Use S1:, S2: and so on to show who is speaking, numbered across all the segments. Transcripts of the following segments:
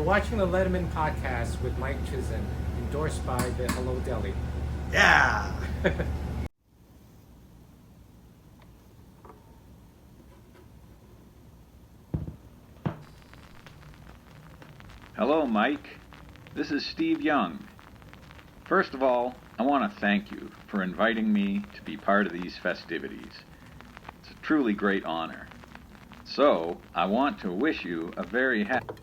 S1: watching the Letterman Podcast with Mike Chisholm, endorsed by the Hello Deli.
S2: Yeah.
S3: Hello, Mike. This is Steve Young. First of all, I want to thank you for inviting me to be part of these festivities. It's a truly great honor. So, I want to wish you a very happy...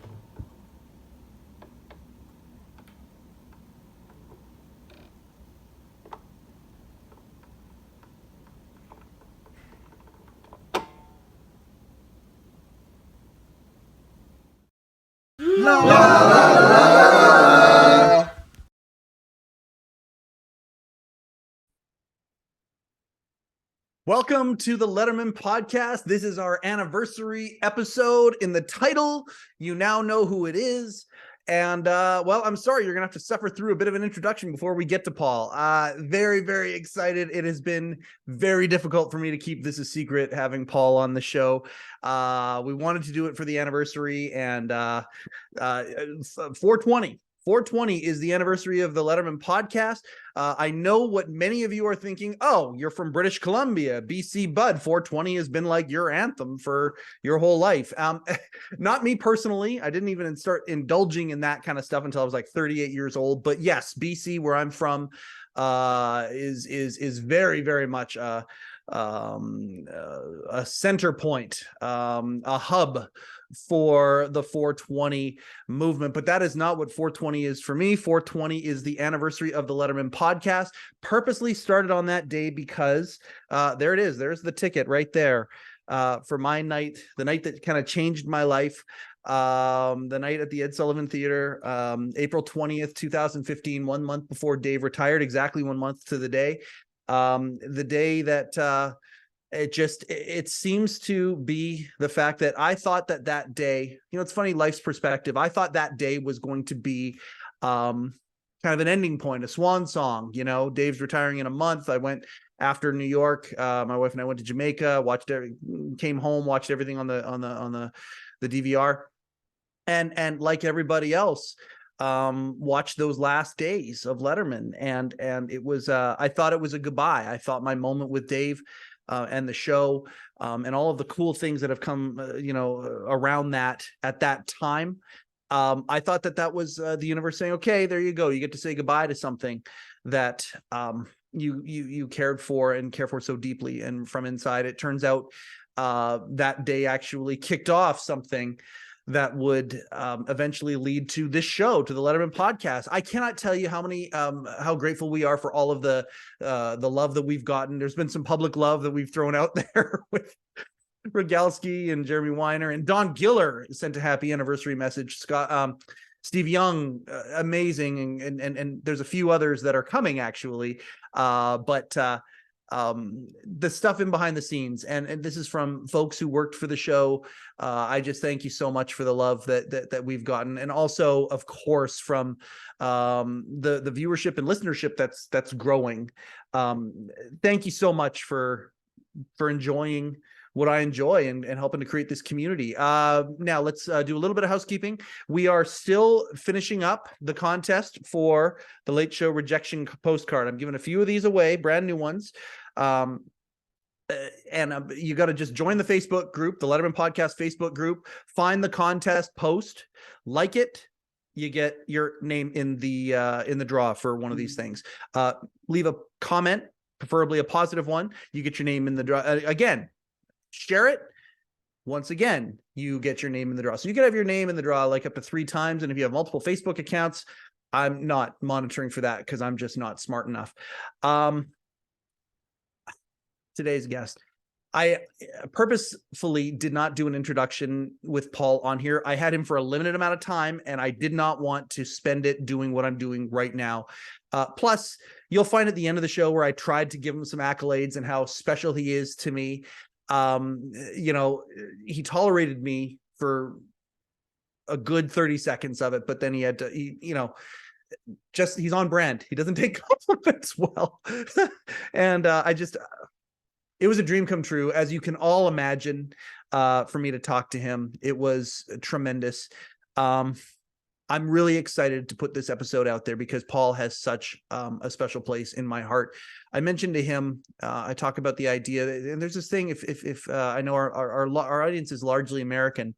S2: Welcome to the Letterman Podcast. This is our anniversary episode. In the title, you now know who it is. And, well, I'm sorry, you're going to have to suffer through a bit of an introduction before we get to Paul. Very, very excited. It has been very difficult for me to keep this a secret, having Paul on the show. We wanted to do it for the anniversary, and 420. 420 is the anniversary of the Letterman Podcast. I know what many of you are thinking. Oh, you're from British Columbia, BC Bud. 420 has been like your anthem for your whole life. Not me personally. I didn't even start indulging in that kind of stuff until I was like 38 years old. But yes, BC, where I'm from, is very, very much a center point, a hub for the 420 movement. But that is not what 420 is for me. 420 is the anniversary of the Letterman Podcast. Purposely started on that day because there it is. There's the ticket right there for my night, the night that kind of changed my life. The night at the Ed Sullivan Theater, April 20th, 2015, 1 month before Dave retired, exactly 1 month to the day. The day that it seems to be the fact that I thought that day, it's funny, life's perspective. I thought that day was going to be kind of an ending point, a swan song. Dave's retiring in a month. I went after New York. My wife and I went to Jamaica, came home, watched everything on the DVR, and like everybody else, watched those last days of Letterman, and it was I thought it was a goodbye. I thought my moment with Dave and the show, and all of the cool things that have come around that at that time, I thought that was the universe saying, okay, there you go, you get to say goodbye to something that you cared for and care for so deeply. And from inside, it turns out that day actually kicked off something that would eventually lead to this show, to the Letterman Podcast. I cannot tell you how grateful we are for all of the love that we've gotten. There's been some public love that we've thrown out there with Rogalski and Jeremy Weiner, and Don Giller sent a happy anniversary message. Steve Young, amazing, and there's a few others that are coming actually, but the stuff in behind the scenes, and this is from folks who worked for the show. I just thank you so much for the love that we've gotten, and also, of course, from the viewership and listenership that's growing. Thank you so much for enjoying what I enjoy and helping to create this community. Now let's do a little bit of housekeeping. We are still finishing up the contest for the Late Show rejection postcard. I'm giving a few of these away, brand new ones. And you got to just join the Facebook group, the Letterman Podcast Facebook group, find the contest post, like it. You get your name in the draw for one of these things. Leave a comment, preferably a positive one. You get your name in the draw. Again, share it. Once again, you get your name in the draw. So you can have your name in the draw like up to 3 times. And if you have multiple Facebook accounts, I'm not monitoring for that because I'm just not smart enough. Today's guest, I purposefully did not do an introduction with Paul on here. I had him for a limited amount of time, and I did not want to spend it doing what I'm doing right now. Plus, you'll find at the end of the show where I tried to give him some accolades and how special he is to me. He tolerated me for a good 30 seconds of it, but then he had to, he's on brand. He doesn't take compliments well. And it was a dream come true, as you can all imagine, for me to talk to him. It was tremendous. I'm really excited to put this episode out there because Paul has such a special place in my heart. I mentioned to him, I talk about the idea, and there's this thing, if I know our audience is largely American,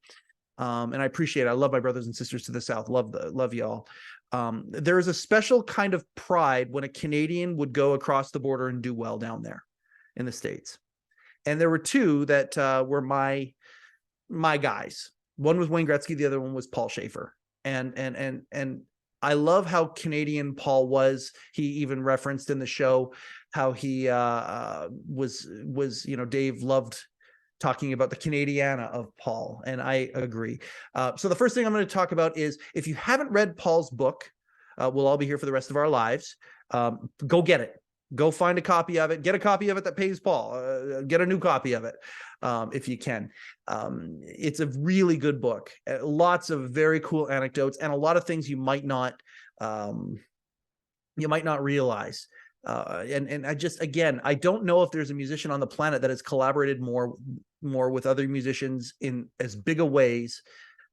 S2: and I appreciate it. I love my brothers and sisters to the South. Love y'all. There is a special kind of pride when a Canadian would go across the border and do well down there in the States. And there were two that were my guys. One was Wayne Gretzky. The other one was Paul Shaffer. And I love how Canadian Paul was. He even referenced in the show how he was, Dave loved talking about the Canadiana of Paul. And I agree. So the first thing I'm going to talk about is, if you haven't read Paul's book, we'll all be here for the rest of our lives. Go get it. Go find a copy of it. Get a copy of it that pays Paul. Get a new copy of it if you can. It's a really good book. Lots of very cool anecdotes and a lot of things you might not realize. And I just, again, I don't know if there's a musician on the planet that has collaborated more with other musicians in as big a ways,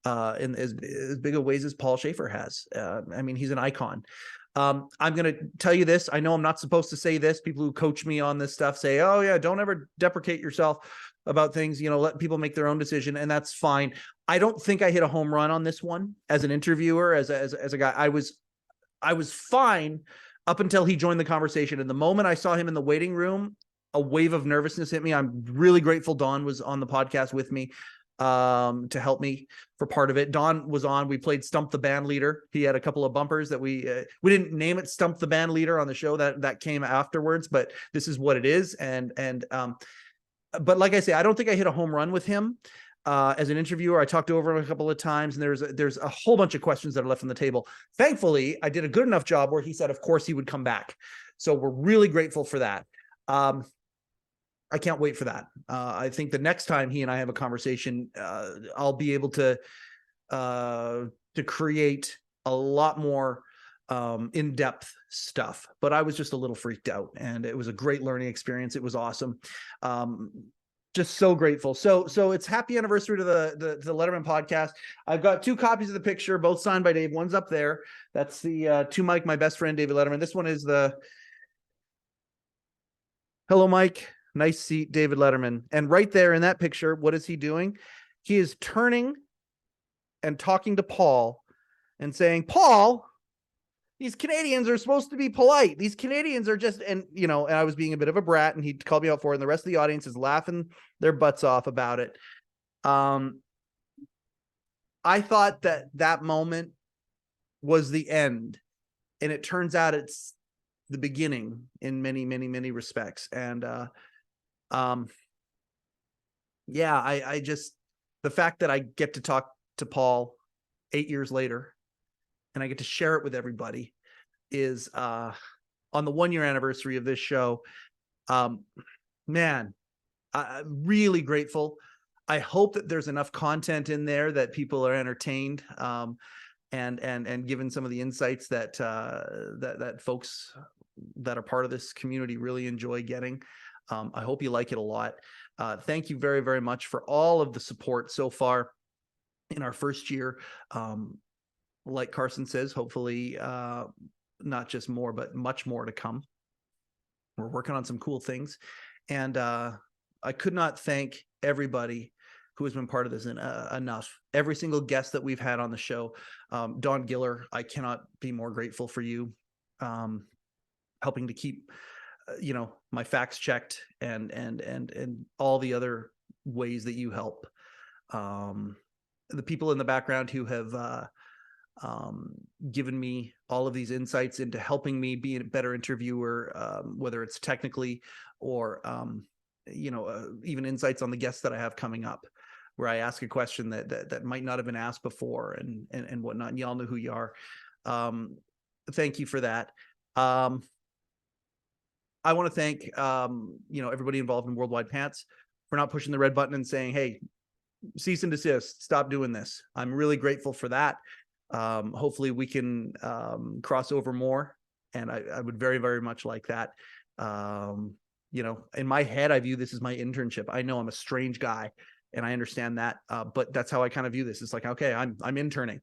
S2: in as big a ways as Paul Shaffer has. I mean, he's an icon. I'm going to tell you this. I know I'm not supposed to say this. People who coach me on this stuff say, oh yeah, don't ever deprecate yourself about things, let people make their own decision. And that's fine. I don't think I hit a home run on this one as an interviewer, as a guy. I was fine up until he joined the conversation. And the moment I saw him in the waiting room, a wave of nervousness hit me. I'm really grateful Don was on the podcast with me to help me for part of it. Don was on. We played Stump the Bandleader. He had a couple of bumpers that we didn't name it Stump the Bandleader on the show. That came afterwards, but this is what it is. But like I say, I don't think I hit a home run with him as an interviewer. I talked over him a couple of times, and there's a whole bunch of questions that are left on the table. Thankfully, I did a good enough job where he said, of course, he would come back. So we're really grateful for that. I can't wait for that. I think the next time he and I have a conversation, I'll be able to create a lot more in-depth stuff. But I was just a little freaked out, and it was a great learning experience. It was awesome. Just so grateful. So it's happy anniversary to the Letterman podcast. I've got 2 copies of the picture, both signed by Dave. One's up there. That's the to Mike, my best friend, David Letterman. This one is the hello, Mike. Nice seat, David Letterman. And right there in that picture, what is he doing? He is turning and talking to Paul and saying, Paul, these Canadians are supposed to be polite. These Canadians are just, and I was being a bit of a brat, and he called me out for it. And the rest of the audience is laughing their butts off about it. I thought that moment was the end, and it turns out it's the beginning in many, many, many respects. And, I just, the fact that I get to talk to Paul 8 years later and I get to share it with everybody is, on the 1-year anniversary of this show. Man, I'm really grateful. I hope that there's enough content in there that people are entertained, and given some of the insights that folks that are part of this community really enjoy getting. I hope you like it a lot. Thank you very, very much for all of the support so far in our first year. Like Carson says, hopefully not just more, but much more to come. We're working on some cool things. And I could not thank everybody who has been part of this enough. Every single guest that we've had on the show. Don Giller, I cannot be more grateful for you helping to keep my facts checked and all the other ways that you help. The people in the background who have given me all of these insights into helping me be a better interviewer, whether it's technically or even insights on the guests that I have coming up, where I ask a question that might not have been asked before and whatnot. And y'all know who you are. Thank you for that. I want to thank, everybody involved in Worldwide Pants for not pushing the red button and saying, hey, cease and desist, stop doing this. I'm really grateful for that. Hopefully we can cross over more. And I would very, very much like that. In my head, I view this as my internship. I know I'm a strange guy and I understand that. But that's how I kind of view this. It's like, okay, I'm interning.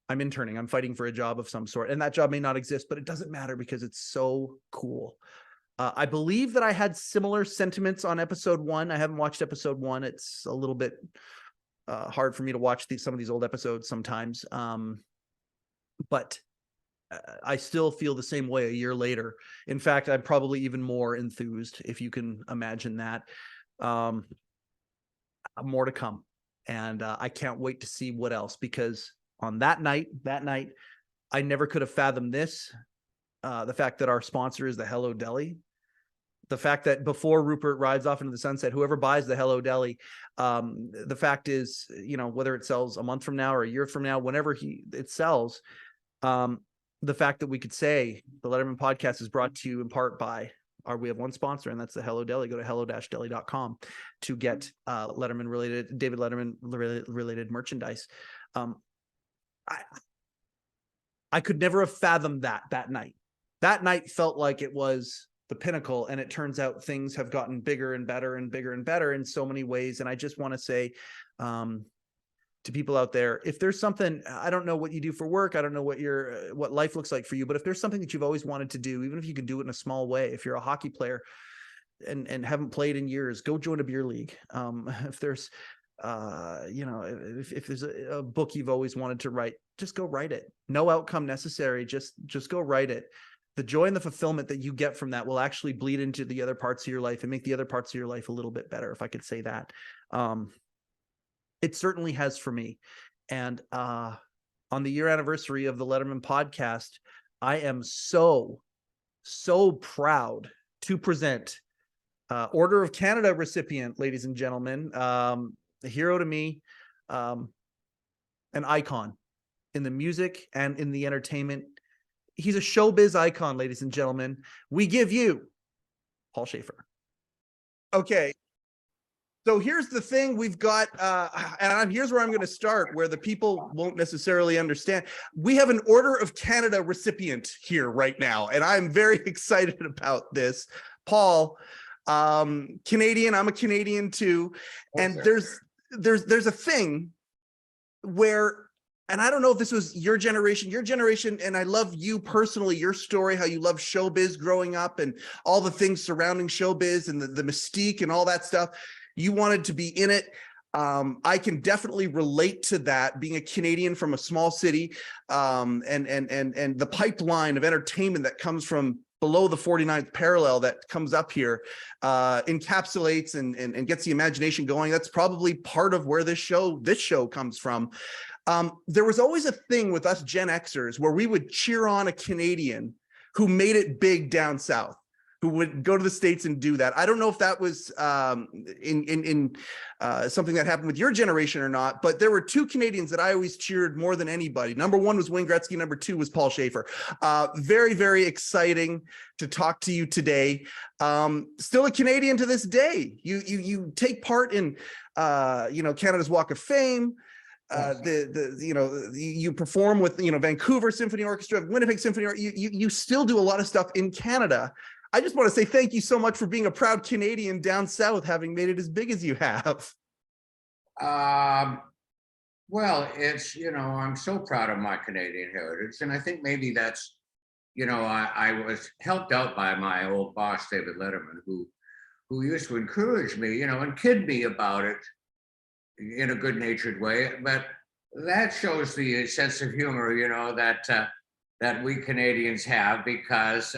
S2: I'm interning. I'm fighting for a job of some sort, and that job may not exist, but it doesn't matter because it's so cool. I believe that I had similar sentiments on episode 1. I haven't watched episode 1. It's a little bit hard for me to watch some of these old episodes sometimes. But I still feel the same way a year later. In fact, I'm probably even more enthused, if you can imagine that. More to come. And I can't wait to see what else, because on that night, I never could have fathomed this. The fact that our sponsor is the Hello Deli. The fact that before Rupert rides off into the sunset, whoever buys the Hello Deli, the fact is, whether it sells a month from now or a year from now, whenever it sells, the fact that we could say the Letterman Podcast is brought to you in part by we have one sponsor, and that's the Hello Deli. Go to hello-deli.com to get David Letterman related merchandise. I could never have fathomed that night. That night felt like it was the pinnacle, and it turns out things have gotten bigger and better and bigger and better in so many ways. And I just want to say to people out there, if there's something, I don't know what you do for work, I don't know what life looks like for you, but if there's something that you've always wanted to do, even if you can do it in a small way, if you're a hockey player and haven't played in years, go join a beer league. If there's if there's a book you've always wanted to write, just go write it. No outcome necessary. Just go write it. The joy and the fulfillment that you get from that will actually bleed into the other parts of your life and make the other parts of your life a little bit better, if I could say that. It certainly has for me. And on the year anniversary of the Letterman Podcast, I am so proud to present Order of Canada recipient, ladies and gentlemen, a hero to me, an icon in the music and in the entertainment. He's a showbiz icon, ladies and gentlemen. We give you Paul Shaffer. Okay. So here's the thing we've got, and here's where I'm going to start, where the people won't necessarily understand. We have an Order of Canada recipient here right now, and I'm very excited about this. Paul, Canadian, I'm a Canadian too, and there's a thing where, and I don't know if this was your generation, and I love you personally, your story, how you love showbiz growing up and all the things surrounding showbiz and the mystique and all that stuff. You wanted to be in it. I can definitely relate to that, being a Canadian from a small city, and the pipeline of entertainment that comes from below the 49th parallel that comes up here encapsulates and gets the imagination going. That's probably part of where this show comes from. There was always a thing with us Gen Xers where we would cheer on a Canadian who made it big down south, who would go to the States and do that. I don't know if that was in something that happened with your generation or not, but there were two Canadians that I always cheered more than anybody. Number one was Wayne Gretzky. Number two was Paul Shaffer. Very, very exciting to talk to you today. Still a Canadian to this day. You take part in Canada's Walk of Fame. You perform with Vancouver Symphony Orchestra, Winnipeg Symphony Orchestra. You still do a lot of stuff in Canada. I just want to say thank you so much for being a proud Canadian down south, having made it as big as you have.
S4: Well, it's, I'm so proud of my Canadian heritage. And I think maybe that's, I was helped out by my old boss, David Letterman, who used to encourage me, and kid me about it in a good-natured way. But that shows the sense of humor, that we Canadians have, because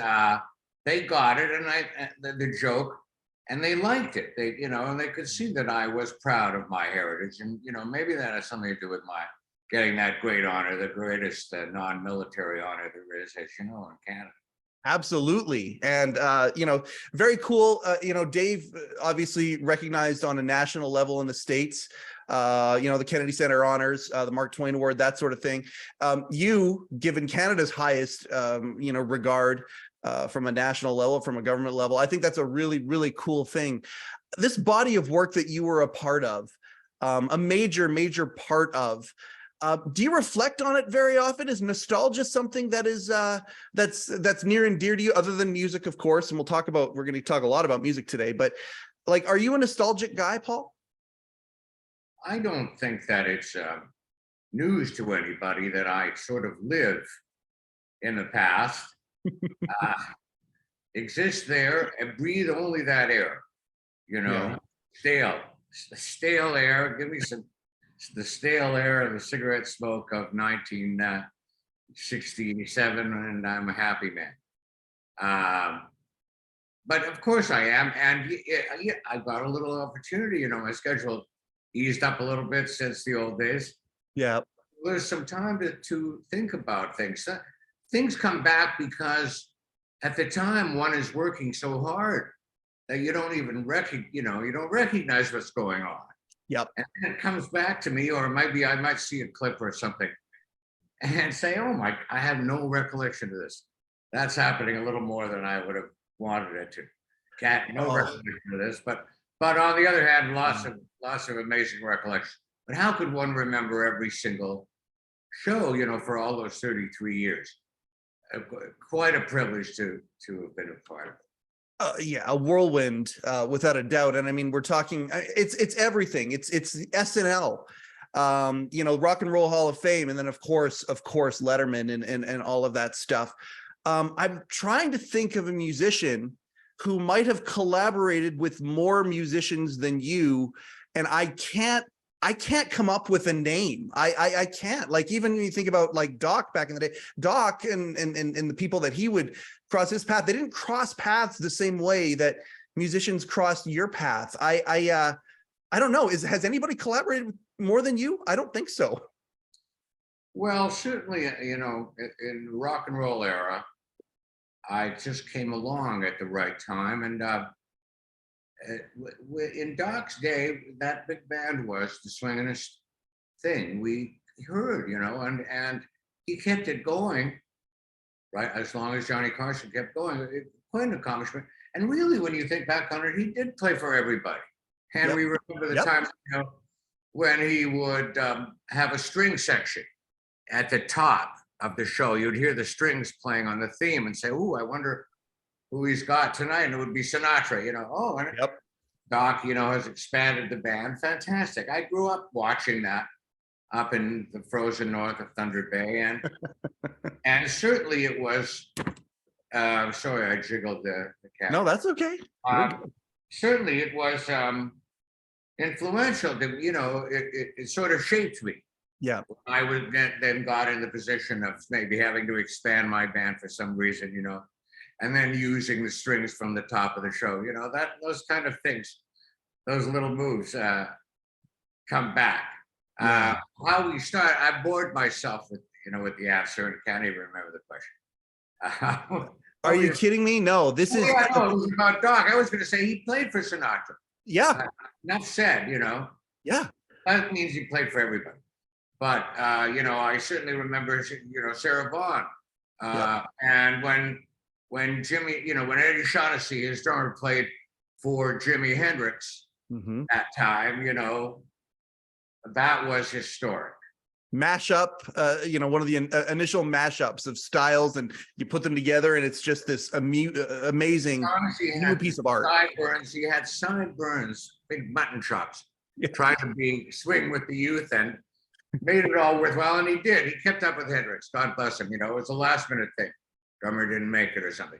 S4: they got it, and the joke, and they liked it. And they could see that I was proud of my heritage, and maybe that has something to do with my getting that great honor, the greatest non-military honor there is, as you know, in Canada.
S2: Absolutely. And, very cool. Dave obviously recognized on a national level in the States, the Kennedy Center honors, the Mark Twain Award, that sort of thing. You, given Canada's highest, regard from a national level, from a government level, I think that's a really, really cool thing. This body of work that you were a part of, a major, major part of, do you reflect on it very often? Is nostalgia something that is that's near and dear to you, other than music, of course? And we're going to talk a lot about music today, but are you a nostalgic guy, Paul?
S4: I don't think that it's news to anybody that I sort of live in the past, uh, exist there and breathe only that air, you know, stale air. Give me the stale air of the cigarette smoke of 1967, and I'm a happy man. But of course I am, and yeah, I got a little opportunity. You know, my schedule eased up a little bit since the old days.
S2: Yeah.
S4: There's some time to think about things. Things come back because at the time one is working so hard that you don't even you don't recognize what's going on.
S2: Yep.
S4: And then it comes back to me, or maybe I might see a clip or something and say, oh my, I have no recollection of this. That's happening a little more than I would have wanted it to. No recollection of this, but on the other hand, lots of amazing recollections. But how could one remember every single show, you know, for all those 33 years? Quite a privilege to have been a part of it.
S2: Yeah, a whirlwind, without a doubt. And I mean, we're talking, it's everything. It's SNL, you know, Rock and Roll Hall of Fame, and then of course, Letterman and all of that stuff. I'm trying to think of a musician who might have collaborated with more musicians than you, and I can't come up with a name. I can't. Like, even when you think about like Doc back in the day, Doc and the people that he would cross his path, they didn't cross paths the same way that musicians crossed your path. I don't know. Has anybody collaborated with more than you? I don't think so.
S4: Well, certainly, you know, in the rock and roll era, I just came along at the right time, and in Doc's day, that big band was the swinginest thing we heard, you know, and he kept it going, right? As long as Johnny Carson kept going, quite an accomplishment. And really, when you think back on it, he did play for everybody. And we remember the times, you know, when he would have a string section at the top of the show. You'd hear the strings playing on the theme and say, "Ooh, I wonder who he's got tonight," and it would be Sinatra, you know. Oh, and Doc, you know, has expanded the band. Fantastic. I grew up watching that up in the frozen north of Thunder Bay, and certainly it was. Sorry, I jiggled the cat.
S2: No, that's okay.
S4: Certainly, it was influential. You know, it sort of shaped me.
S2: Yeah. I
S4: would then got in the position of maybe having to expand my band for some reason, you know, and then using the strings from the top of the show, you know, those kind of things, those little moves come back. How we start, I bored myself with the answer and can't even remember the question.
S2: Are you kidding me? No, this is.
S4: Yeah, no, it was about Doc. I was going to say he played for Sinatra.
S2: Yeah.
S4: Enough said, you know.
S2: Yeah.
S4: That means he played for everybody. But, you know, I certainly remember, you know, Sarah Vaughan. And when Jimmy, you know, when Eddie Shaughnessy, his drummer, played for Jimi Hendrix that time, you know, that was historic.
S2: Mashup, you know, one of the initial mashups of styles, and you put them together, and it's just this amazing new piece of art.
S4: Sideburns, he had sideburns, big mutton chops, trying to swing with the youth, and made it all worthwhile, and he did. He kept up with Hendrix. God bless him. You know, it was a last-minute thing. Drummer didn't make it or something.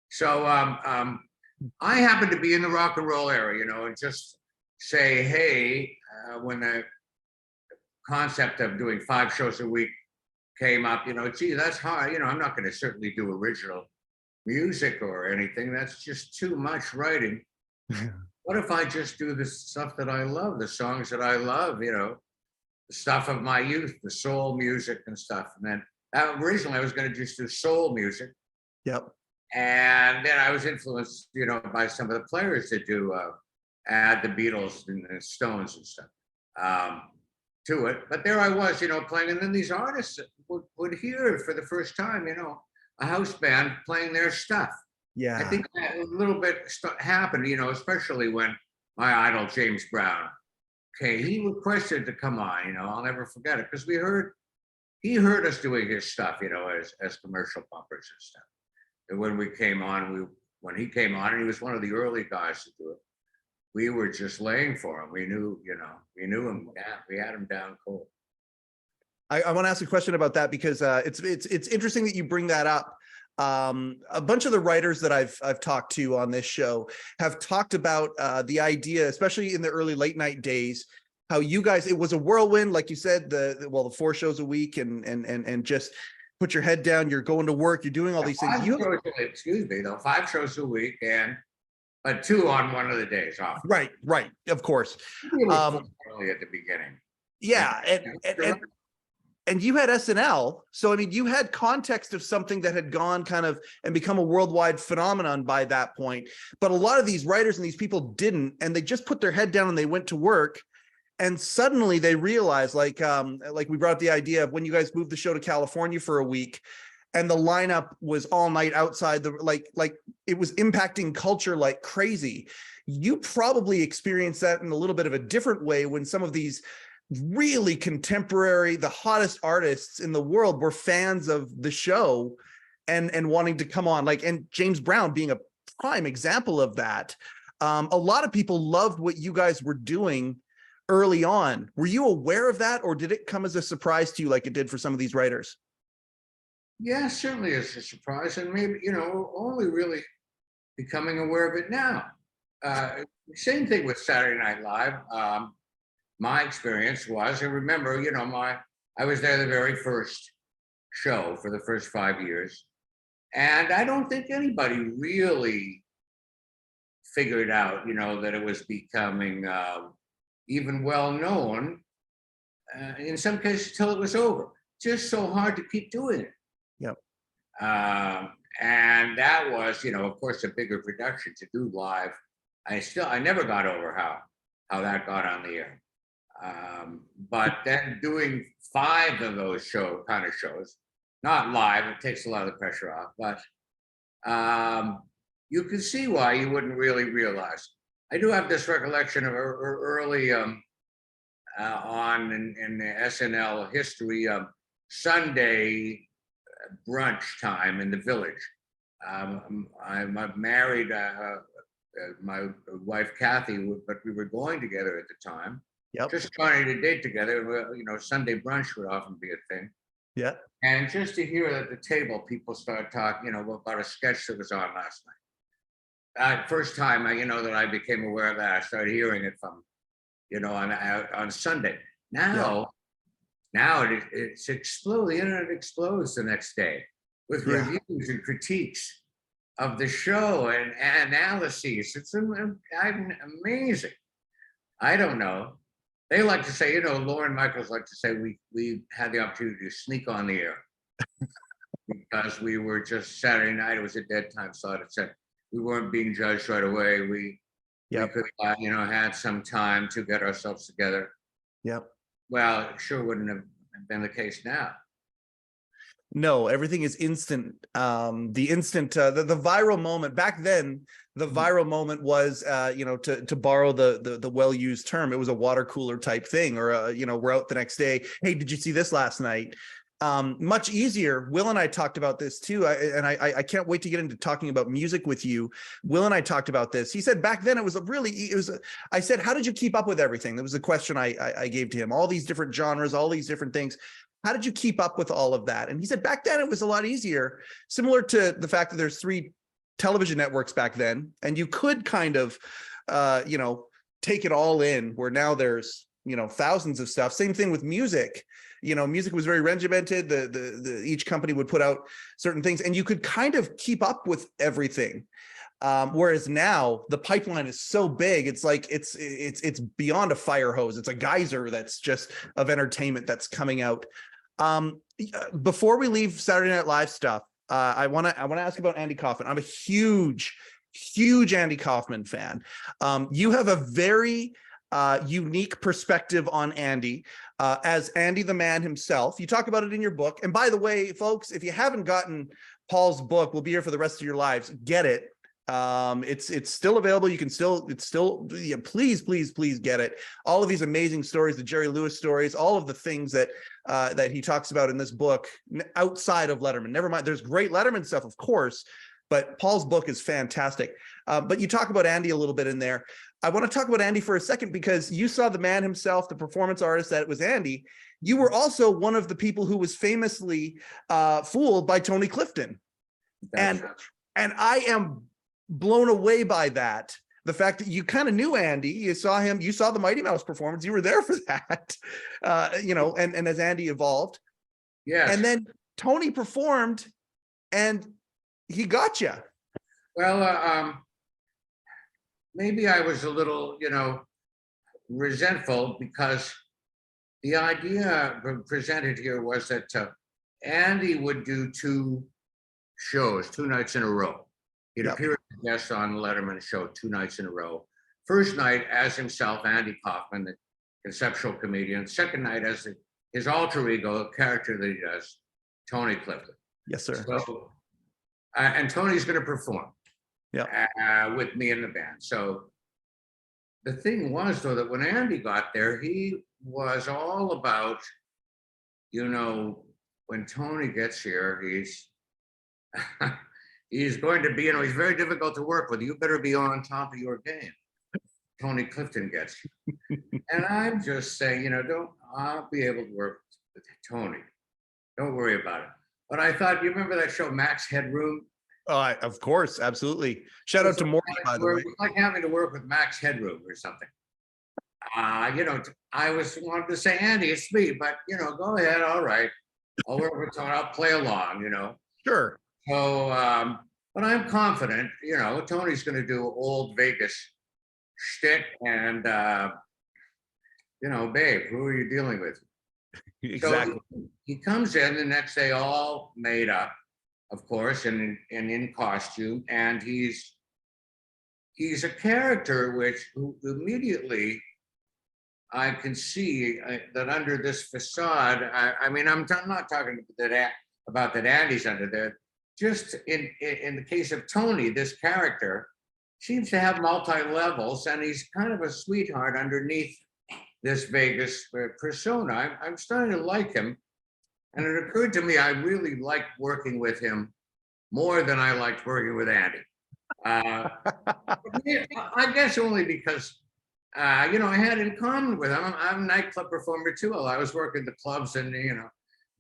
S4: So I happened to be in the rock and roll era, you know, and just say, hey, when the concept of doing 5 shows a week came up, you know, gee, that's hard. You know, I'm not going to certainly do original music or anything. That's just too much writing. What if I just do the stuff that I love, the songs that I love, you know, the stuff of my youth, the soul music and stuff. And then originally I was going to just do soul music.
S2: Yep.
S4: And then I was influenced, you know, by some of the players that do add the Beatles and the Stones and stuff to it. But there I was, you know, playing. And then these artists would hear for the first time, you know, a house band playing their stuff.
S2: Yeah.
S4: I think that a little bit happened, you know, especially when my idol, James Brown, he requested to come on, you know, I'll never forget it, because he heard us doing his stuff, you know, as commercial bumpers and stuff. And when he came on, and he was one of the early guys to do it, we were just laying for him. We knew him. Yeah, we had him down cold.
S2: I want to ask a question about that because it's interesting that you bring that up. A bunch of the writers that I've talked to on this show have talked about the idea, especially in the early late night days, how you guys, it was a whirlwind, like you said, the 4 shows a week and just put your head down, you're going to work, you're doing all these things.
S4: Excuse me, though, 5 shows a week but 2 on one of the days off.
S2: Right, of course.
S4: Early at the beginning.
S2: Yeah, and you had SNL, so I mean, you had context of something that had gone kind of and become a worldwide phenomenon by that point. But a lot of these writers and these people didn't, and they just put their head down and they went to work. And suddenly they realized, like we brought up the idea of when you guys moved the show to California for a week, and the lineup was all night outside the like it was impacting culture like crazy. You probably experienced that in a little bit of a different way when some of these really contemporary, the hottest artists in the world were fans of the show and wanting to come on, and James Brown being a prime example of that. A lot of people loved what you guys were doing early on. Were you aware of that, or did it come as a surprise to you like it did for some of these writers?
S4: Yeah, certainly it's a surprise, and maybe, only really becoming aware of it now. Same thing with Saturday Night Live. My experience was, and remember, I was there the very first show for the first 5 years, and I don't think anybody really figured out, that it was becoming even well known, in some cases till it was over. Just so hard to keep doing it.
S2: Yep.
S4: And that was, of course, a bigger production to do live. I never got over how that got on the air. But then doing 5 of those kind of shows, not live, it takes a lot of the pressure off, but you can see why you wouldn't really realize. I do have this recollection of early on in the SNL history, Sunday brunch time in the Village. I'm married, my wife Kathy, but we were going together at the time.
S2: Yep.
S4: Just trying to date together. Sunday brunch would often be a thing.
S2: Yeah.
S4: And just to hear at the table, people start talking, about a sketch that was on last night. First time, that I became aware of that, I started hearing it from, on Sunday. Now it's exploding. The internet explodes the next day with reviews and critiques of the show and analyses. It's amazing. I don't know. They like to say, Lauren Michaels like to say we had the opportunity to sneak on the air because we were just Saturday night. It was a dead time slot. It said we weren't being judged right away. We could, had some time to get ourselves together.
S2: Yep.
S4: Well, it sure wouldn't have been the case now.
S2: No, everything is instant. The instant, the viral moment back then, the viral moment was, to borrow the well-used term, it was a water cooler type thing, or we're out the next day. Hey, did you see this last night? Much easier. Will and I talked about this too. I can't wait to get into talking about music with you. Will and I talked about this. He said back then I said, how did you keep up with everything? That was the question I gave to him. All these different genres, all these different things. How did you keep up with all of that? And he said back then it was a lot easier, similar to the fact that there's 3 television networks back then, and you could kind of, take it all in, where now there's, thousands of stuff. Same thing with music. Music was very regimented. The each company would put out certain things, and you could kind of keep up with everything. Whereas now the pipeline is so big, it's like it's beyond a fire hose. It's a geyser that's just of entertainment that's coming out. Before we leave Saturday Night Live stuff, I want to ask about Andy Kaufman. I'm a huge Andy Kaufman fan. You have a very unique perspective on Andy, as Andy the man himself. You talk about it in your book. And by the way, folks, if you haven't gotten Paul's book, We'll Be Here for the Rest of Your Lives, get it. It's still available. You can please get it. All of these amazing stories, the Jerry Lewis stories, all of the things that he talks about in this book outside of Letterman. Never mind, there's great Letterman stuff, of course, but Paul's book is fantastic. But you talk about Andy a little bit in there. I want to talk about Andy for a second because you saw the man himself, the performance artist that was Andy. you were also one of the people who was famously fooled by Tony Clifton.
S4: That's
S2: And I am blown away by that. The fact that you kind of knew Andy, you saw him, you saw the Mighty Mouse performance, you were there for that, and as Andy evolved.
S4: yes.
S2: And then Tony performed and he got you.
S4: Well, maybe I was a little, resentful because the idea presented here was that Andy would do 2 shows, 2 nights in a row. He'd
S2: Yep.
S4: appear as a guest on the Letterman show 2 nights in a row. First night as himself, Andy Kaufman, the conceptual comedian. Second night as his alter ego, a character that he does, Tony Clifton.
S2: Yes, sir.
S4: So, and Tony's going to perform with me in the band. So the thing was, though, that when Andy got there, he was all about, when Tony gets here, he's going to be, he's very difficult to work with. You better be on top of your game. Tony Clifton gets you. And I'm just saying, I'll be able to work with Tony. Don't worry about it. But I thought, you remember that show, Max Headroom?
S2: Of course, absolutely. Shout out to Morty, by the way.
S4: It was like having to work with Max Headroom or something. I wanted to say, Andy, it's me, but go ahead, all right. I'll work with Tony, I'll play along,
S2: Sure.
S4: So, but I'm confident, Tony's going to do old Vegas shtick and, babe, who are you dealing with?
S2: Exactly.
S4: So he comes in the next day all made up, of course, and in costume, and he's a character who immediately I can see that under this facade. I'm not talking about that Andy's under there. Just in the case of Tony, this character seems to have multi-levels, and he's kind of a sweetheart underneath this Vegas persona. I'm starting to like him. And it occurred to me, I really liked working with him more than I liked working with Andy. I guess only because, I had in common with him. I'm a nightclub performer too. I was working the clubs in,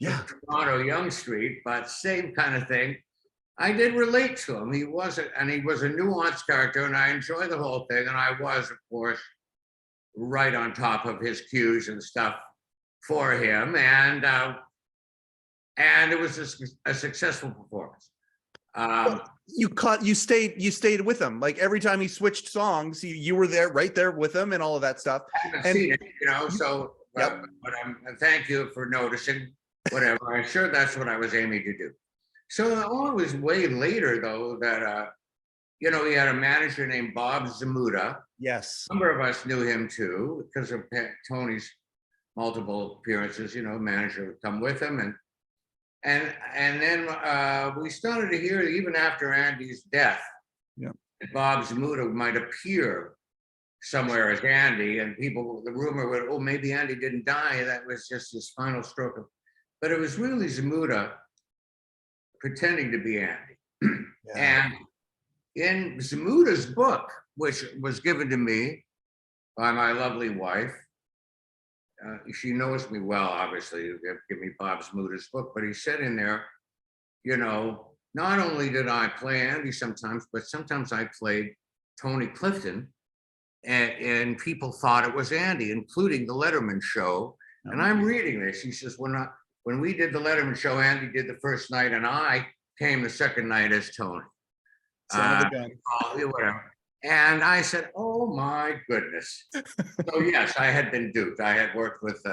S4: Toronto, Yonge Street, but same kind of thing. I did relate to him. He was a nuanced character, and I enjoyed the whole thing. And I was, of course, right on top of his cues and stuff for him. And it was a successful performance.
S2: You stayed with him. Like every time he switched songs, you were there, right there with him, and all of that stuff.
S4: I haven't seen it, so. Yep. But thank you for noticing. Whatever. I'm sure that's what I was aiming to do. So it was way later, though, that he had a manager named Bob Zamuda.
S2: Yes.
S4: A number of us knew him too because of Tony's multiple appearances. Manager would come with him, and then we started to hear even after Andy's death, that Bob Zamuda might appear somewhere as Andy, and the rumor would, oh, maybe Andy didn't die. That was just his final stroke but it was really Zamuda pretending to be Andy. And in Zamuda's book, which was given to me by my lovely wife, she knows me well, obviously, give me Bob Zamuda's book, but he said in there, not only did I play Andy sometimes, but sometimes I played Tony Clifton, and people thought it was Andy, including the Letterman show. And I'm reading this. He says, when we did the Letterman show, Andy did the first night, and I came the second night as Tony. Whatever. And I said, oh my goodness. So yes, I had been duped. I had worked with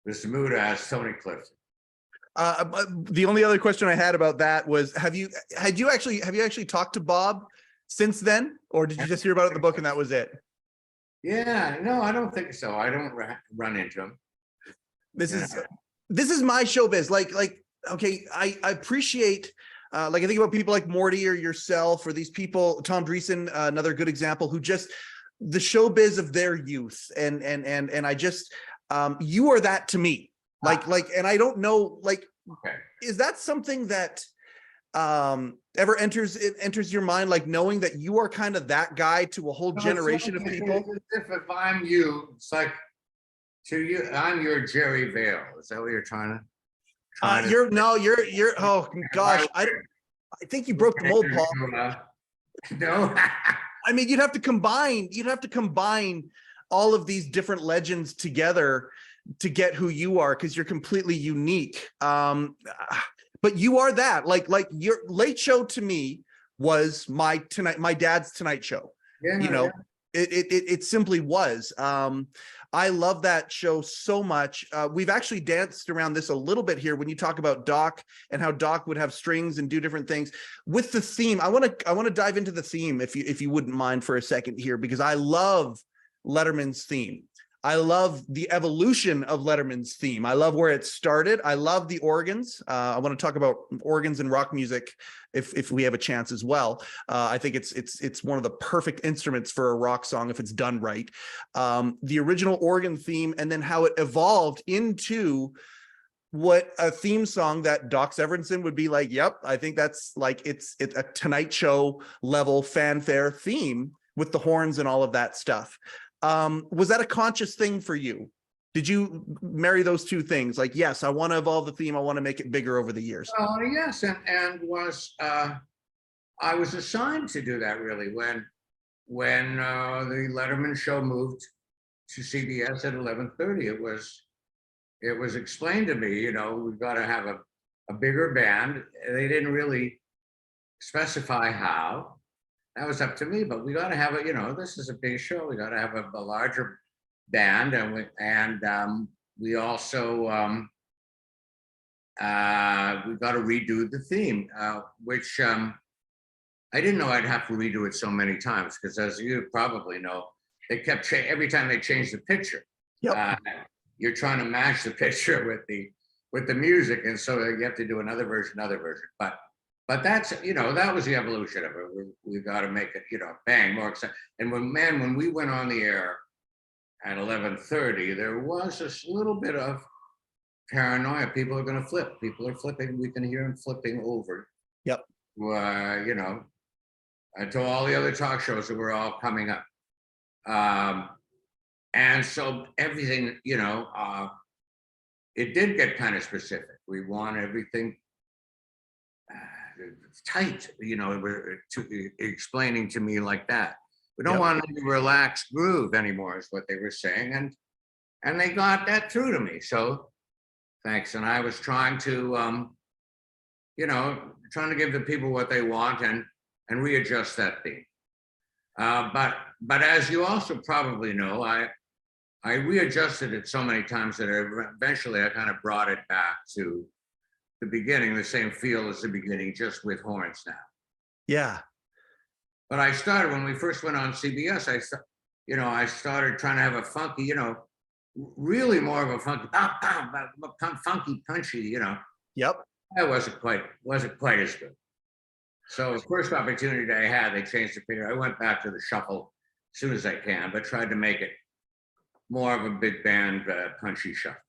S4: Zamuda as Tony Clifton.
S2: The only other question I had about that was, have you actually talked to Bob since then, or did you just hear about it in the book and that was it?
S4: Yeah, no, I don't think so. I don't run into him.
S2: This is my showbiz. Okay, I appreciate, I think about people like Morty or yourself, or these people, Tom Dreesen, another good example, who just the showbiz of their youth, and I just, you are that to me. And I don't know,
S4: okay.
S2: Is that something that ever enters your mind, like knowing that you are kind of that guy to a whole generation of people?
S4: If I'm you, it's like So I'm your Jerry Vale. Is that what you're trying to?
S2: You're. Oh gosh, I think you broke the mold, Paul.
S4: No.
S2: I mean, you'd have to combine all of these different legends together to get who you are, because you're completely unique. But you are that. Like your Late Show to me was my dad's Tonight Show.
S4: Yeah,
S2: you know, it simply was. I love that show so much. We've actually danced around this a little bit here when you talk about Doc and how Doc would have strings and do different things with the theme. I want to dive into the theme if you wouldn't mind for a second here, because I love Letterman's theme. I love the evolution of Letterman's theme. I love where it started. I love the organs. I want to talk about organs and rock music if we have a chance as well. I think it's one of the perfect instruments for a rock song if it's done right. The original organ theme, and then how it evolved into what a theme song that Doc Severinsen would be like, yep, I think that's like it's a Tonight Show level fanfare theme with the horns and all of that stuff. Was that a conscious thing for you? Did you marry those two things? Like, yes, I want to evolve the theme. I want to make it bigger over the years.
S4: Yes, and I was assigned to do that really when the Letterman show moved to CBS at 11:30. It was explained to me, we've got to have a bigger band. They didn't really specify how. That was up to me, but we got to have this is a big show. We got to have a larger band, and we also we got to redo the theme, which I didn't know I'd have to redo it so many times, because as you probably know, they kept every time they changed the picture.
S2: Yep.
S4: You're trying to match the picture with the music, and so you have to do another version. But that's, that was the evolution of it. We got to make it, bang, more exciting. And when we went on the air at 11:30, there was this little bit of paranoia. People are going to flip. People are flipping. We can hear them flipping over.
S2: Yep.
S4: To all the other talk shows that were all coming up. And so everything, it did get kind of specific. We want everything tight, explaining to me like that. We don't want a relaxed groove anymore, is what they were saying, and they got that through to me. So thanks. And I was trying to, trying to give the people what they want and readjust that theme. But as you also probably know, I readjusted it so many times that eventually I kind of brought it back to the beginning, the same feel as the beginning, just with horns now.
S2: Yeah.
S4: But I started when we first went on CBS. I started trying to have a funky, really more of a funky, funky, punchy,
S2: Yep.
S4: That wasn't quite as good. So the first opportunity I had, they changed the picture. I went back to the shuffle as soon as I can, but tried to make it more of a big band, punchy shuffle.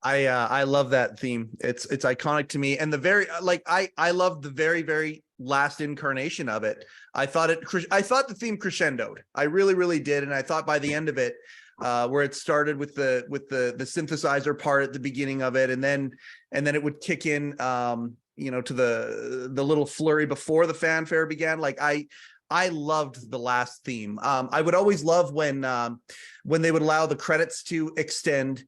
S2: I love that theme. It's iconic to me, and I love the very, very last incarnation of it. I thought the theme crescendoed. I really, really did, and I thought by the end of it, where it started with the synthesizer part at the beginning of it, and then it would kick in, to the little flurry before the fanfare began. Like I loved the last theme. I would always love when they would allow the credits to extend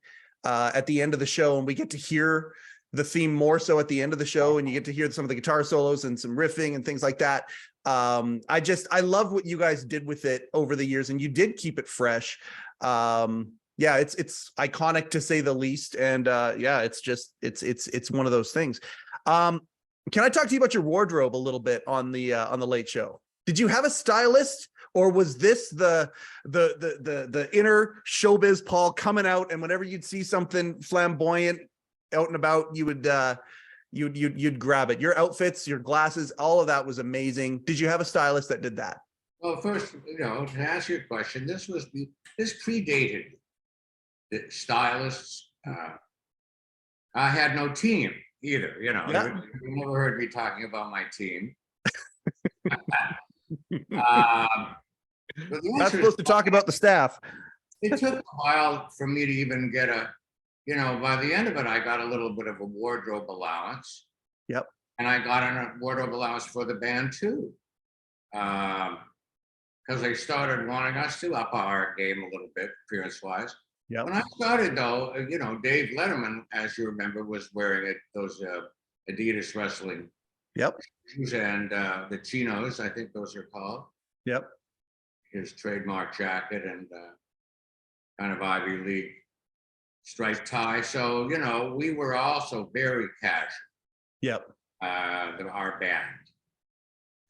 S2: at the end of the show, and we get to hear the theme more so at the end of the show, and you get to hear some of the guitar solos and some riffing and things like that. I love what you guys did with it over the years, and you did keep it fresh. It's iconic to say the least, and it's one of those things. Can I talk to you about your wardrobe a little bit on the Late Show? Did you have a stylist? Or was this the inner showbiz Paul coming out, and whenever you'd see something flamboyant out and about, you would you'd grab it? Your outfits, your glasses, all of that was amazing. Did you have a stylist that did that?
S4: Well, first, to answer your question, this predated the stylists. I had no team either. You never heard me talking about my team.
S2: Not supposed to talk about the staff.
S4: it took a while for me to even get by the end of it, I got a little bit of a wardrobe allowance.
S2: Yep.
S4: And I got a wardrobe allowance for the band too. Because they started wanting us to up our game a little bit, appearance-wise.
S2: Yep.
S4: When I started, though, Dave Letterman, as you remember, was wearing those Adidas wrestling shoes and the chinos, I think those are called.
S2: Yep.
S4: His trademark jacket and kind of Ivy League striped tie. So, we were also very casual.
S2: Yep.
S4: Our band.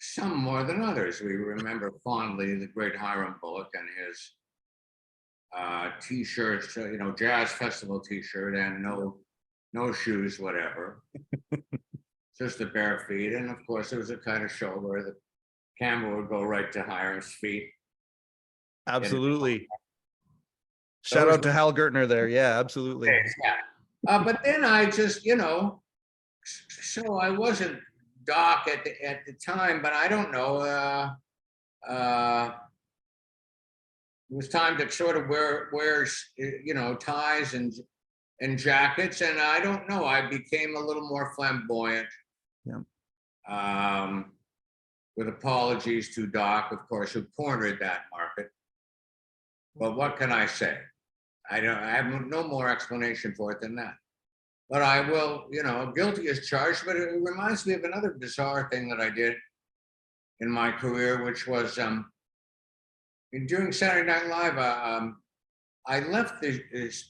S4: Some more than others. We remember fondly the great Hiram Bullock and his t-shirts, jazz festival t-shirt and no shoes, whatever. Just the bare feet. And of course, it was a kind of show where the camera would go right to Hiram's feet.
S2: Absolutely. Shout out to Hal Gertner there. Yeah, absolutely.
S4: Yeah. But then I just, so I wasn't Doc at the time, but I don't know. It was time to sort of wear ties and jackets, and I don't know. I became a little more flamboyant.
S2: Yeah.
S4: With apologies to Doc, of course, who cornered that market. But what can I say? I have no more explanation for it than that. But I will, guilty as charged, but it reminds me of another bizarre thing that I did in my career, which was during Saturday Night Live, I left the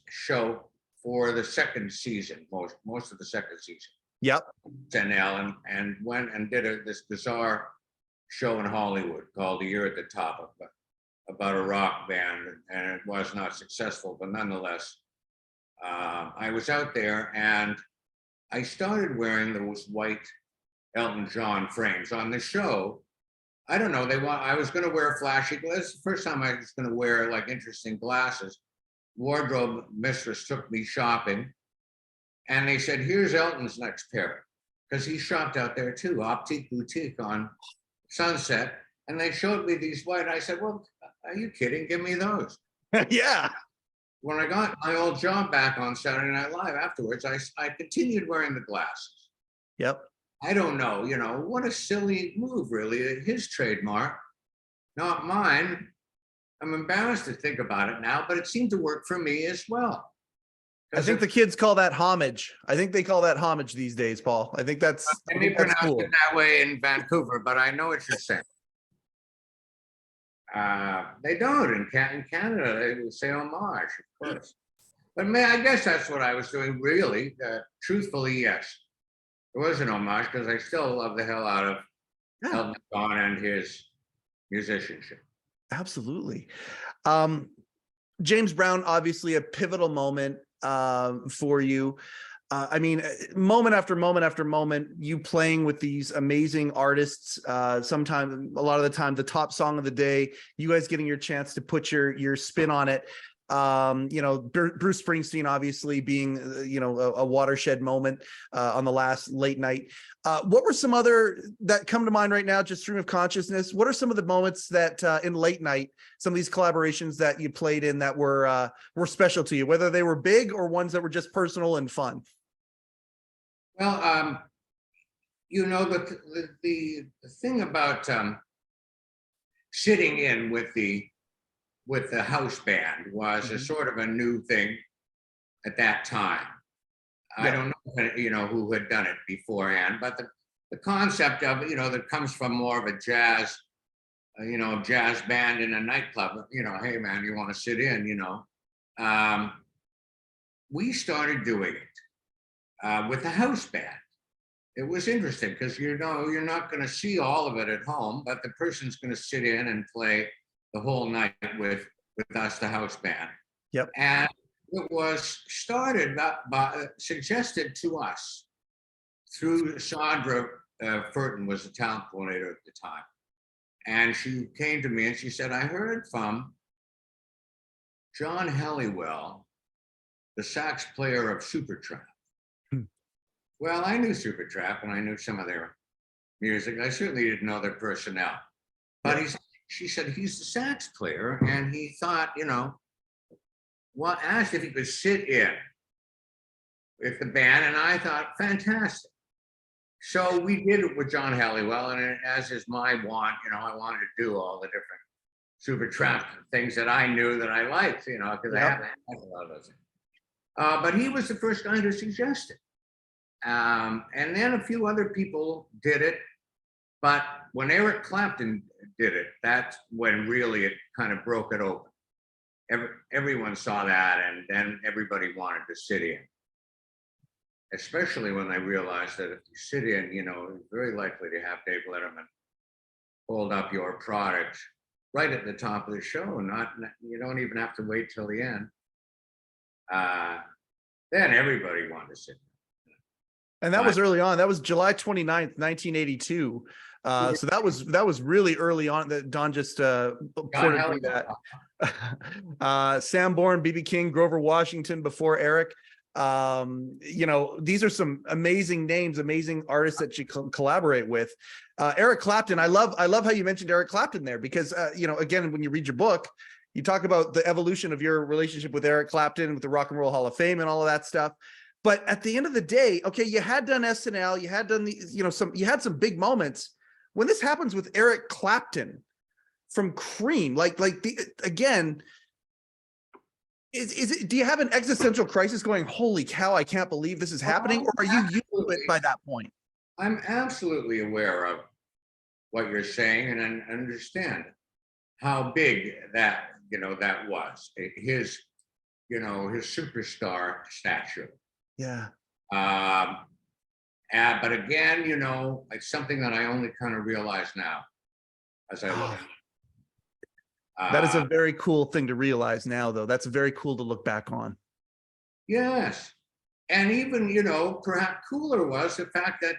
S4: show for the second season, most of the second season.
S2: Yep.
S4: SNL and went and did this bizarre show in Hollywood called A Year at the Top about a rock band, and it was not successful, but nonetheless, I was out there and I started wearing those white Elton John frames on the show. I don't know, I was going to wear flashy glasses. The first time I was going to wear like interesting glasses. Wardrobe mistress took me shopping and they said, here's Elton's next pair. Because he shopped out there too, Optique Boutique on Sunset. And they showed me these white. I said, well, are you kidding? Give me those.
S2: Yeah.
S4: When I got my old job back on Saturday Night Live afterwards, I continued wearing the glasses.
S2: Yep.
S4: I don't know, what a silly move, really. His trademark, not mine. I'm embarrassed to think about it now, but it seemed to work for me as well.
S2: I think the kids call that homage. I think they call that homage these days, Paul. I think that's
S4: cool. It that way in Vancouver, but I know what you're saying. They don't in Canada. They would say homage, of course. But I guess that's what I was doing, really. Truthfully, yes. It was an homage because I still love the hell out of Elton John and his musicianship.
S2: Absolutely. James Brown, obviously a pivotal moment for you. I mean, moment after moment after moment, you playing with these amazing artists. Sometimes, a lot of the time, the top song of the day, you guys getting your chance to put your spin on it. Bruce Springsteen obviously being, a watershed moment on the last late night. What were some other that come to mind right now, just stream of consciousness? What are some of the moments that in late night, some of these collaborations that you played in that were special to you, whether they were big or ones that were just personal and fun?
S4: Well, the thing about sitting in with the house band was a sort of a new thing at that time. Yeah. I don't know, who had done it beforehand, but the concept of it, that comes from more of a jazz, jazz band in a nightclub. Hey man, you want to sit in? We started doing it. With the house band. It was interesting because you're not going to see all of it at home, but the person's going to sit in and play the whole night with us, the house band.
S2: Yep.
S4: And it was suggested to us through Sandra Furton, was the talent coordinator at the time. And she came to me and she said, I heard from John Helliwell, the sax player of Supertramp. Well, I knew Supertramp and I knew some of their music. I certainly didn't know their personnel. But she said he's the sax player, and he thought, asked if he could sit in with the band, and I thought, fantastic. So we did it with John Halliwell, and as is my want, I wanted to do all the different Supertramp things that I knew that I liked, because I haven't had a lot of those. But he was the first guy to suggest it. And then a few other people did it. But when Eric Clapton did it, that's when really it kind of broke it open. Everyone saw that, and then everybody wanted to sit in. Especially when they realized that if you sit in, you're very likely to have Dave Letterman hold up your product right at the top of the show. You don't even have to wait till the end. Then everybody wanted to sit in.
S2: And that was early on. That was July 29th, 1982. So that was really early on that Don just ported me that. Sam Bourne, B.B. King, Grover Washington before Eric. These are some amazing names, amazing artists that you collaborate with. Eric Clapton, I love how you mentioned Eric Clapton there, because again, when you read your book, you talk about the evolution of your relationship with Eric Clapton, with the Rock and Roll Hall of Fame and all of that stuff. But at the end of the day, okay, you had done SNL, you had done you had some big moments. When this happens with Eric Clapton from Cream, again, is it? Do you have an existential crisis going, holy cow, I can't believe this is happening? Or are you used to it by that point?
S4: I'm absolutely aware of what you're saying, and I understand how big that was. His superstar stature.
S2: Yeah.
S4: But again, it's something that I only kind of realize now as I look.
S2: That is a very cool thing to realize now, though. That's very cool to look back on.
S4: Yes. And even, perhaps cooler was the fact that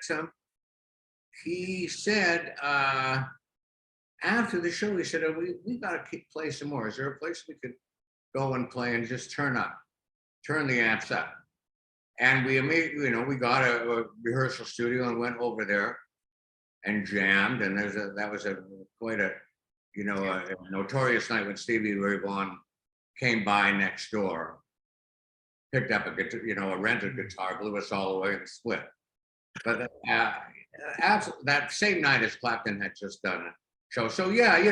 S4: he said, after the show, he said, we got to play some more. Is there a place we could go and play and just turn the amps up? And we immediately, we got a rehearsal studio and went over there and jammed. And that was quite a notorious night when Stevie Ray Vaughan came by next door, picked up a guitar, a rented guitar, blew us all away and split. But that same night as Clapton had just done a show. So yeah,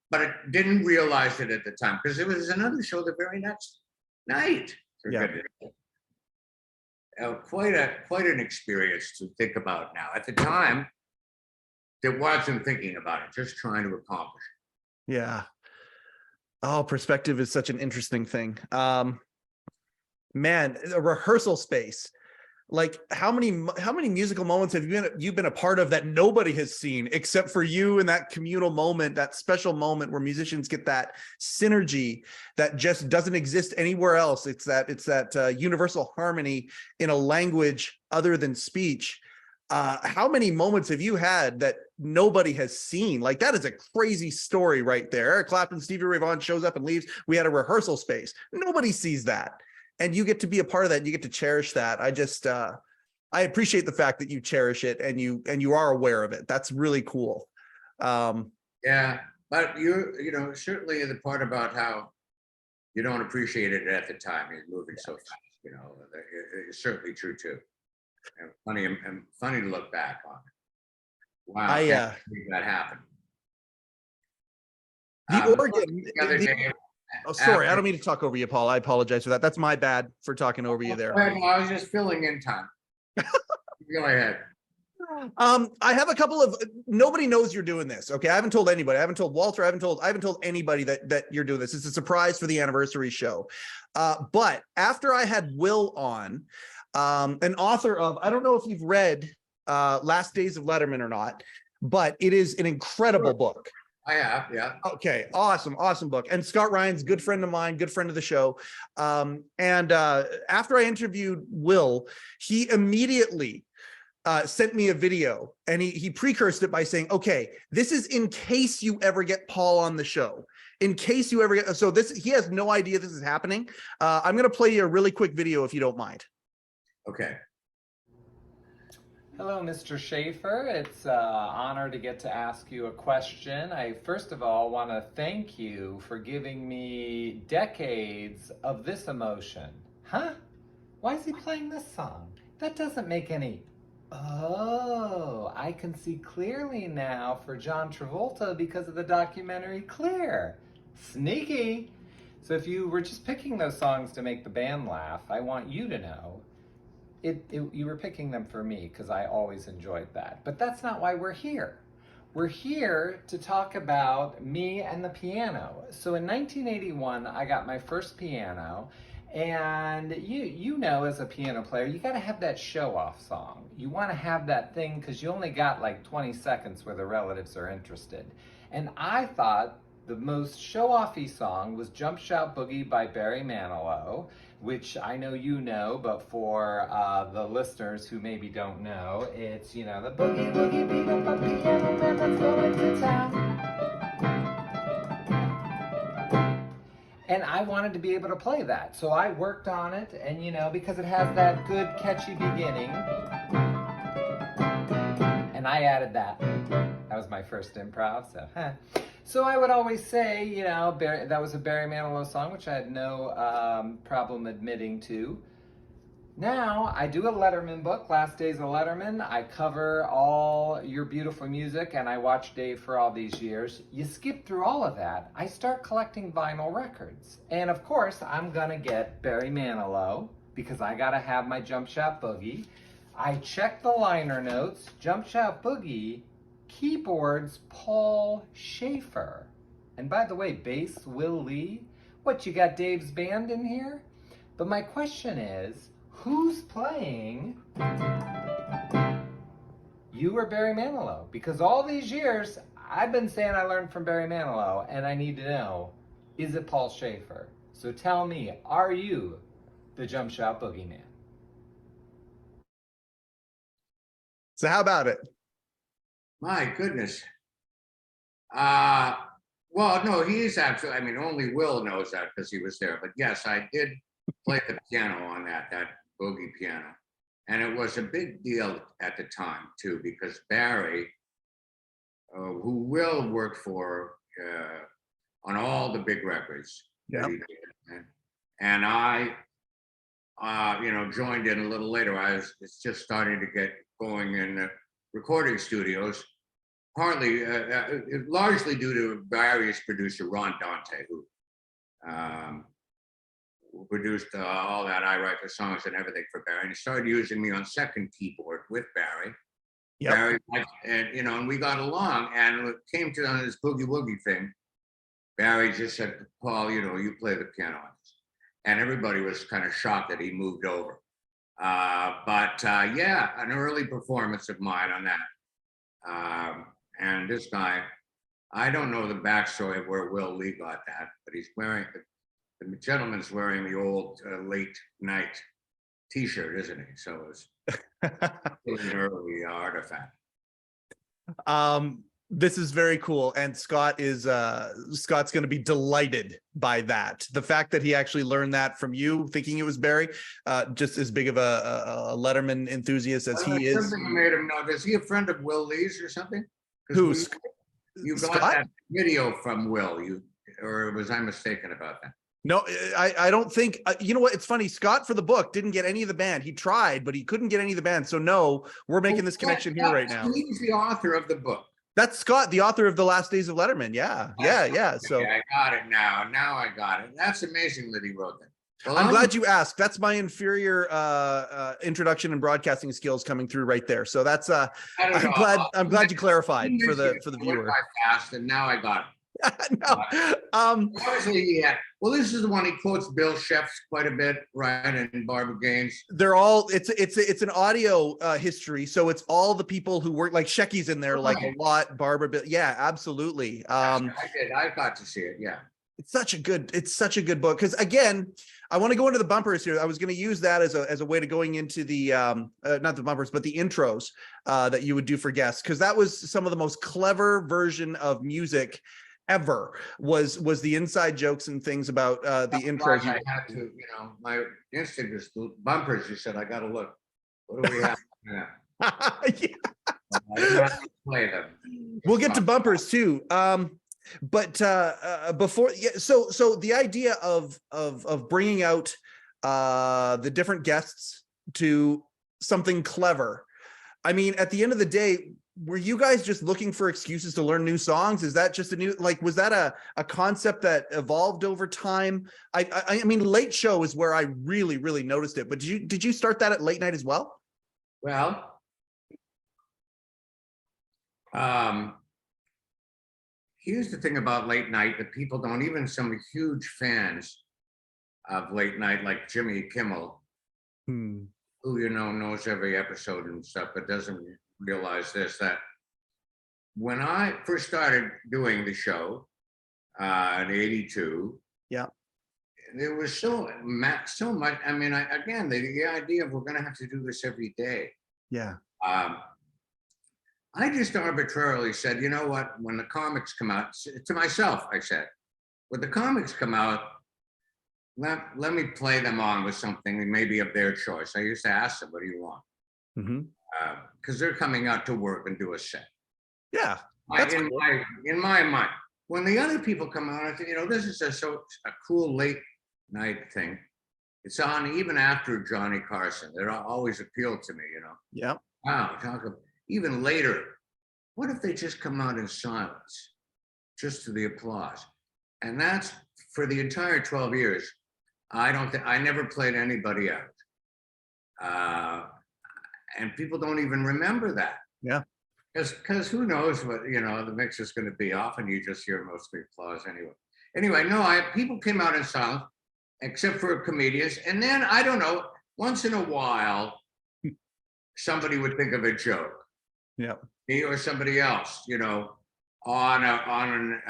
S4: but I didn't realize it at the time because it was another show the very next night.
S2: Yeah.
S4: Quite an experience to think about now. At the time, there wasn't thinking about it, just trying to accomplish it.
S2: Yeah. Oh, perspective is such an interesting thing. Man, a rehearsal space. Like how many musical moments have you been a part of that nobody has seen except for you in that communal moment, that special moment where musicians get that synergy that just doesn't exist anywhere else. It's that universal harmony in a language other than speech. How many moments have you had that nobody has seen? Like that is a crazy story right there. Eric Clapton, Stevie Ray Vaughan shows up and leaves. We had a rehearsal space. Nobody sees that. And you get to be a part of that. And you get to cherish that. I appreciate the fact that you cherish it and you are aware of it. That's really cool.
S4: Yeah, but you certainly the part about how you don't appreciate it at the time. You're moving so fast. It's certainly true too. And funny to look back on. Wow, that happened.
S2: The organ.
S4: The other day.
S2: Oh, sorry. I don't mean to talk over you, Paul. I apologize for that. That's my bad for talking over you there.
S4: I was just filling in time. Go ahead.
S2: I have a couple of, nobody knows you're doing this. Okay. I haven't told anybody. I haven't told Walter. I haven't told anybody that you're doing this. It's a surprise for the anniversary show. But after I had Will on, an author of, I don't know if you've read Last Days of Letterman or not, but it is an incredible book.
S4: I have, yeah.
S2: Okay, awesome book. And Scott Ryan's good friend of mine, good friend of the show. And after I interviewed Will, he immediately sent me a video, and he precursed it by saying, okay, this is in case you ever get Paul on the show. In case you ever get, so he has no idea this is happening. I'm going to play you a really quick video if you don't mind.
S4: Okay.
S5: Hello, Mr. Shaffer. It's an honor to get to ask you a question. I first of all want to thank you for giving me decades of this emotion. Huh? Why is he playing this song? That doesn't make any... Oh, I can see clearly now for John Travolta because of the documentary Clear. Sneaky. So if you were just picking those songs to make the band laugh, I want you to know you were picking them for me because I always enjoyed that. But that's not why we're here. We're here to talk about me and the piano. So in 1981, I got my first piano, and you know, as a piano player, you got to have that show-off song. You want to have that thing because you only got like 20 seconds where the relatives are interested. And I thought the most show-offy song was Jump Shout Boogie by Barry Manilow, which I know you know, but for the listeners who maybe don't know, it's, you know, the boogie, boogie, beat up a piano man, let's go into town. And I wanted to be able to play that, so I worked on it, and, you know, because it has that good, catchy beginning, and I added that. That was my first improv, so, So I would always say, you know, that was a Barry Manilow song, which I had no problem admitting to. Now, I do a Letterman book, Last Days of Letterman. I cover all your beautiful music, and I watched Dave for all these years. You skip through all of that, I start collecting vinyl records. And of course, I'm gonna get Barry Manilow, because I gotta have my Jump Shot Boogie. I check the liner notes, Jump Shot Boogie, keyboards, Paul Shaffer. And by the way, bass, Will Lee. What, you got Dave's band in here? But my question is, who's playing you or Barry Manilow? Because all these years, I've been saying I learned from Barry Manilow, and I need to know, is it Paul Shaffer? So tell me, are you the Jump Shot Boogie Man?
S2: So how about it?
S4: My goodness. Well, no, he's absolutely, I mean, only Will knows that because he was there. But yes, I did play the piano on that boogie piano. And it was a big deal at the time, too, because Barry, who Will worked for on all the big records.
S2: Yeah.
S4: And I, you know, joined in a little later. It's just starting to get going in the recording studios. Partly, largely due to Barry's producer, Ron Dante, who produced all that I Write the Songs and everything for Barry. And he started using me on second keyboard with Barry.
S2: Yep.
S4: Barry, and, you know, and we got along. And when it came to this boogie woogie thing, Barry just said, Paul, you know, you play the piano on this. And everybody was kind of shocked that he moved over. Yeah, an early performance of mine on that. And this guy, I don't know the backstory of where Will Lee got that, but he's wearing, the gentleman's wearing the old late night t-shirt, isn't he? So it's an early artifact.
S2: This is very cool, and Scott's going to be delighted by that. The fact that he actually learned that from you, thinking it was Barry, just as big of a Letterman enthusiast as he is.
S4: Something made him know. Is he a friend of Will Lee's or something?
S2: Who's
S4: you got
S2: Scott?
S4: that video from Will? Or was I mistaken about that?
S2: No, I don't think, you know what, it's funny, Scott for the book didn't get any of the band. He tried, but he couldn't get any of the band. So no, we're making this connection here right now.
S4: He's the author of the book.
S2: That's Scott, the author of The Last Days of Letterman. Yeah. So
S4: I got it now. Now I got it. That's amazing that he wrote that. Well,
S2: I'm glad you asked. That's my inferior introduction and broadcasting skills coming through right there. So that's I'm glad you clarified for the viewer.
S4: Fast, and now I got it.
S2: No.
S4: Obviously, yeah. Well, this is the one he quotes Bill Sheffs quite a bit, right? And Barbara Gaines.
S2: They're all it's an audio history, so it's all the people who work, like Shecky's in there, like a lot. Barbara, yeah, absolutely.
S4: I did. I got to see it. Yeah.
S2: It's such a good book, because again, I want to go into the bumpers here. I was going to use that as a way to going into the not the bumpers, but the intros that you would do for guests, because that was some of the most clever version of music ever, was the inside jokes and things about the intros.
S4: I had to, you know, my instinct is the bumpers. You said I got to look. What do we have? Yeah.
S2: Yeah.
S4: I didn't have to play them.
S2: We'll get to bumpers too. But before, yeah, so the idea of bringing out the different guests to something clever. I mean, at the end of the day, were you guys just looking for excuses to learn new songs? Is that just a new, like, was that a concept that evolved over time? I mean, Late Show is where I really noticed it. But did you start that at late night as well?
S4: Well, here's the thing about late night that people don't, even some huge fans of late night, like Jimmy Kimmel, who, you know, knows every episode and stuff, but doesn't realize this, that when I first started doing the show in '82,
S2: yeah,
S4: there was so much. I mean, again, the idea of we're going to have to do this every day.
S2: yeah.
S4: I just arbitrarily said, you know what, when the comics come out, to myself, I said, when the comics come out, let me play them on with something maybe of their choice. I used to ask them, what do you want? Because they're coming out to work and do a set.
S2: Yeah.
S4: In my mind, when the other people come out, I think, you know, this is a cool late night thing. It's on even after Johnny Carson. It always appealed to me, you know.
S2: Yeah.
S4: Wow, talk about even later. What if they just come out in silence, just to the applause? And that's for the entire 12 years. I never played anybody out. And people don't even remember that.
S2: Yeah.
S4: Because who knows what, you know, the mix is going to be. Often you just hear mostly applause anyway. Anyway, no, people came out in silence, except for comedians. And then, I don't know, once in a while, somebody would think of a joke.
S2: Yeah.
S4: Me or somebody else, you know, on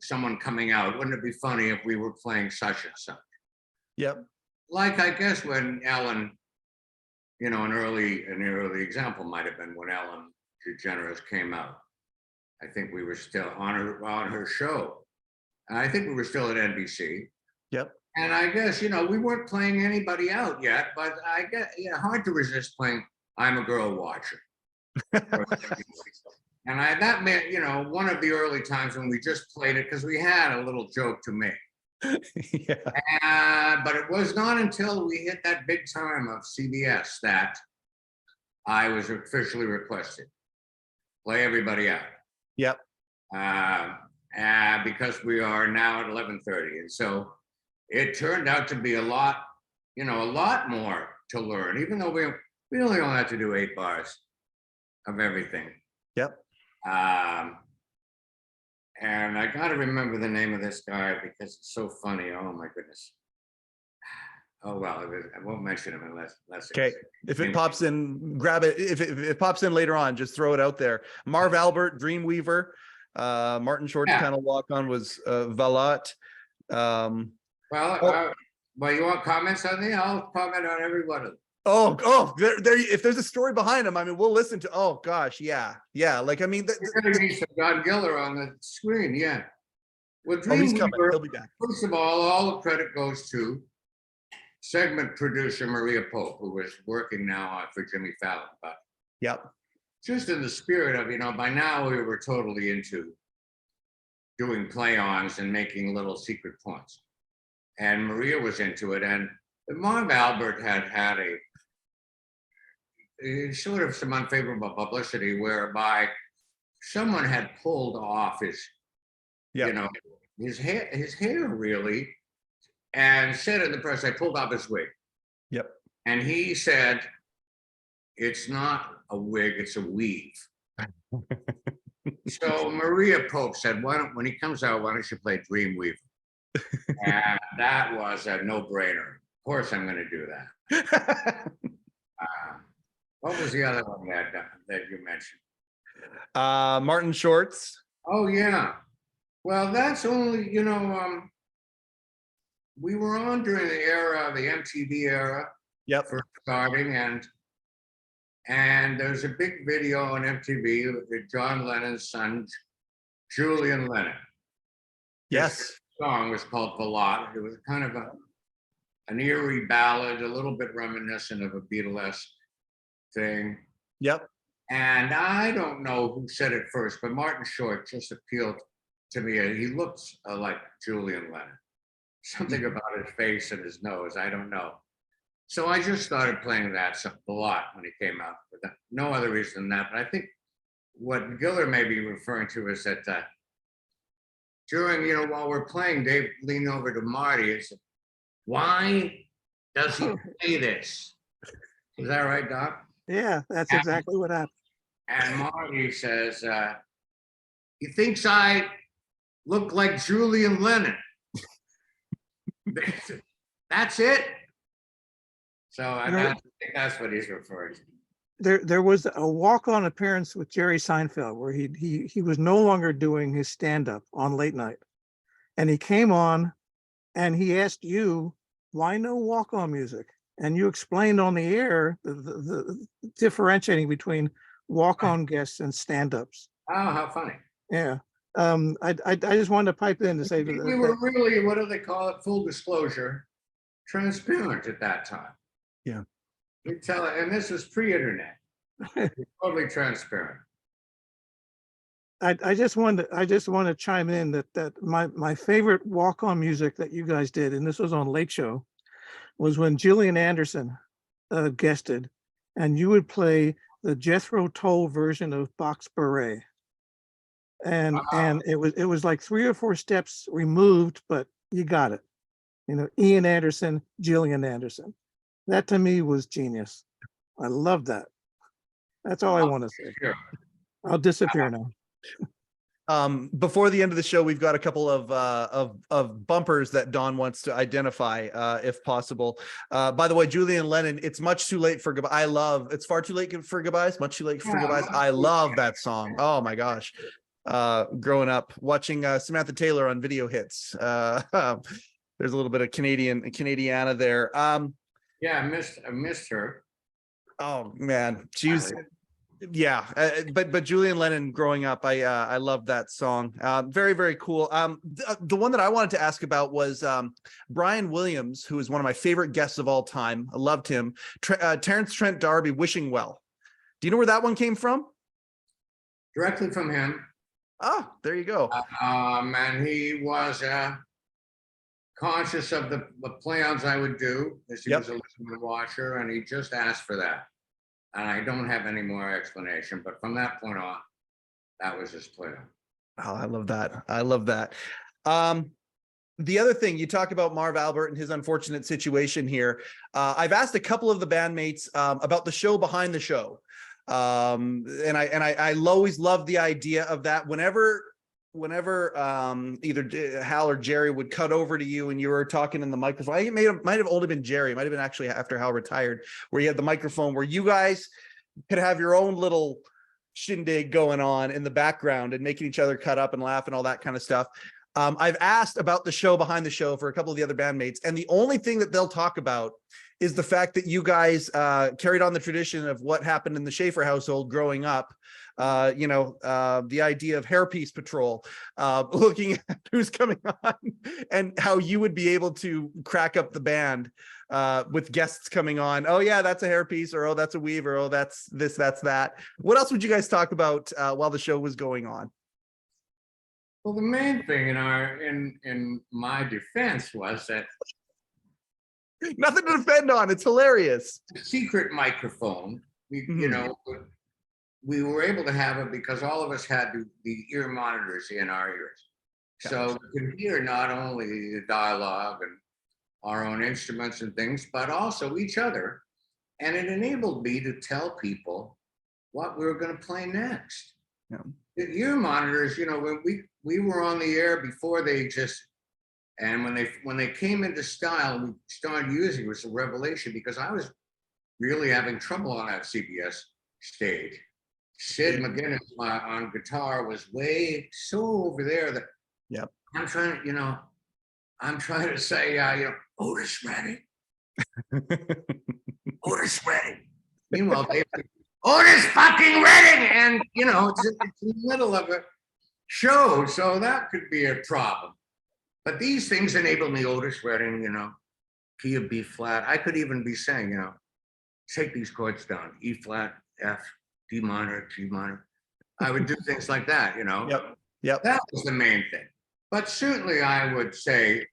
S4: someone coming out. Wouldn't it be funny if we were playing such and such?
S2: Yep.
S4: Like, I guess when Ellen, you know, an early example might have been when Ellen DeGeneres came out. I think we were still on her show. I think we were still at NBC.
S2: Yep.
S4: And I guess, you know, we weren't playing anybody out yet, but I guess, yeah, hard to resist playing I'm a Girl Watcher. And that meant, you know, one of the early times when we just played it because we had a little joke to make.
S2: Yeah.
S4: But it was not until we hit that big time of CBS that I was officially requested. Play everybody out.
S2: Yep.
S4: Because we are now at 11:30. And so it turned out to be a lot more to learn, even though we only have to do 8 bars of everything.
S2: Yep.
S4: And I got to remember the name of this guy because it's so funny. Oh my goodness. Oh well, I won't mention him unless.
S2: Okay. If it pops in, grab it. If it pops in later on, just throw it out there. Marv Albert, Dreamweaver, Martin Short's kind of walk on was Valat.
S4: Well, you want comments on me? I'll comment on every one of them.
S2: Oh, there. If there's a story behind them, I mean, we'll listen to. Oh gosh, yeah. Like, I mean,
S4: there's going to be some Don Giller on the screen, yeah. Well,
S2: he's coming. He'll be back.
S4: First of all the credit goes to segment producer Maria Pope, who is working now for Jimmy Fallon. But
S2: yep,
S4: just in the spirit of, you know, by now we were totally into doing play-ons and making little secret points, and Maria was into it, and Marv Albert had a sort of some unfavorable publicity whereby someone had pulled off his hair really, and said in the press, I pulled off his wig.
S2: Yep. And
S4: he said, it's not a wig, it's a weave. So Maria Pope said, when he comes out, why don't you play Dreamweaver? And that was a no-brainer. Of course I'm going to do that. What was the other one that you mentioned?
S2: Martin Short's.
S4: Oh, yeah. Well, that's only, you know, we were on during the MTV era.
S2: Yep.
S4: For starting, and there's a big video on MTV with John Lennon's son, Julian Lennon.
S2: Yes.
S4: This song was called Valat. It was kind of an eerie ballad, a little bit reminiscent of a Beatlesque thing.
S2: Yep.
S4: And I don't know who said it first, but Martin Short just appealed to me. He looks like Julian Lennon. Something about his face and his nose, I don't know. So I just started playing that a lot when it came out. But no other reason than that. But I think what Giller may be referring to is that during, while we're playing, Dave leaned over to Marty and said, "Why does he play this?" Is that right, Doc?
S6: Yeah, that's exactly what happened.
S4: And Marty says, "He thinks I look like Julian Lennon." That's it. So I think that's what he's referring to.
S6: There was a walk-on appearance with Jerry Seinfeld where he was no longer doing his stand-up on late night, and he came on and he asked you, why no walk-on music? And you explained on the air the differentiating between walk-on guests and stand-ups.
S4: Oh, how funny.
S6: Yeah. I just wanted to pipe in to say
S4: we were really, what do they call it? Full disclosure, transparent at that time.
S2: Yeah.
S4: You tell it, and this was pre-internet. Totally transparent.
S6: I just want to chime in that my favorite walk-on music that you guys did, and this was on Late Show, was when Gillian Anderson guested, and you would play the Jethro Tull version of Bach's Beret. And it was like 3 or 4 steps removed, but you got it. Ian Anderson, Gillian Anderson. That to me was genius. I love that. That's all I want to say.
S4: Sure.
S6: I'll disappear now.
S2: Before the end of the show, we've got a couple of bumpers that Don wants to identify, if possible. By the way, Julian Lennon, "It's Much Too Late for Goodbye." It's far too late for goodbyes. Much too late for goodbyes. I love that song. Oh my gosh. Growing up watching Samantha Taylor on Video Hits. There's a little bit of Canadiana there.
S4: Yeah, I missed her.
S2: Oh man, she's but Julian Lennon growing up, I love that song. Very, very cool. The one that I wanted to ask about was Brian Williams, who is one of my favorite guests of all time. I loved him. Terrence Trent D'Arby, "Wishing Well." Do you know where that one came from?
S4: Directly from him.
S2: Oh, there you go.
S4: And he was conscious of the play-ons I would do, as he was a Letterman watcher, and he just asked for that. And I don't have any more explanation, but from that point on, that was his play-on.
S2: Oh, I love that. I love that. The other thing, you talk about Marv Albert and his unfortunate situation here. I've asked a couple of the bandmates about the show behind the show. And I always loved the idea of that. Whenever either Hal or Jerry would cut over to you and you were talking in the microphone, it might have only been Jerry. It might have been actually after Hal retired, where you had the microphone where you guys could have your own little shindig going on in the background and making each other cut up and laugh and all that kind of stuff. I've asked about the show behind the show for a couple of the other bandmates, and the only thing that they'll talk about is the fact that you guys carried on the tradition of what happened in the Shaffer household growing up. The idea of hairpiece patrol, looking at who's coming on and how you would be able to crack up the band with guests coming on. Oh yeah, that's a hairpiece, or oh, that's a weave, or oh, that's this, that's that. What else would you guys talk about while the show was going on?
S4: Well, the main thing in my defense was that
S2: nothing to defend on. It's hilarious.
S4: Secret microphone. We were able to have it because all of us had the ear monitors in our ears. So we could hear not only the dialogue and our own instruments and things, but also each other. And it enabled me to tell people what we were going to play next.
S2: Yeah.
S4: The ear monitors, when we were on the air before they existed. And when they came into style, we started using it. It was a revelation because I was really having trouble on that CBS stage. Sid McGinnis on guitar was way so over there that I'm trying to say, Otis Redding. Otis Redding. Meanwhile, Otis fucking Redding. And, it's in the middle of a show, so that could be a problem. But these things enable me, Otis Redding, key of B flat. I could even be saying, take these chords down, E flat, F, G minor, G minor. I would do things like that, you know.
S2: Yep.
S4: That was the main thing. But certainly I might say,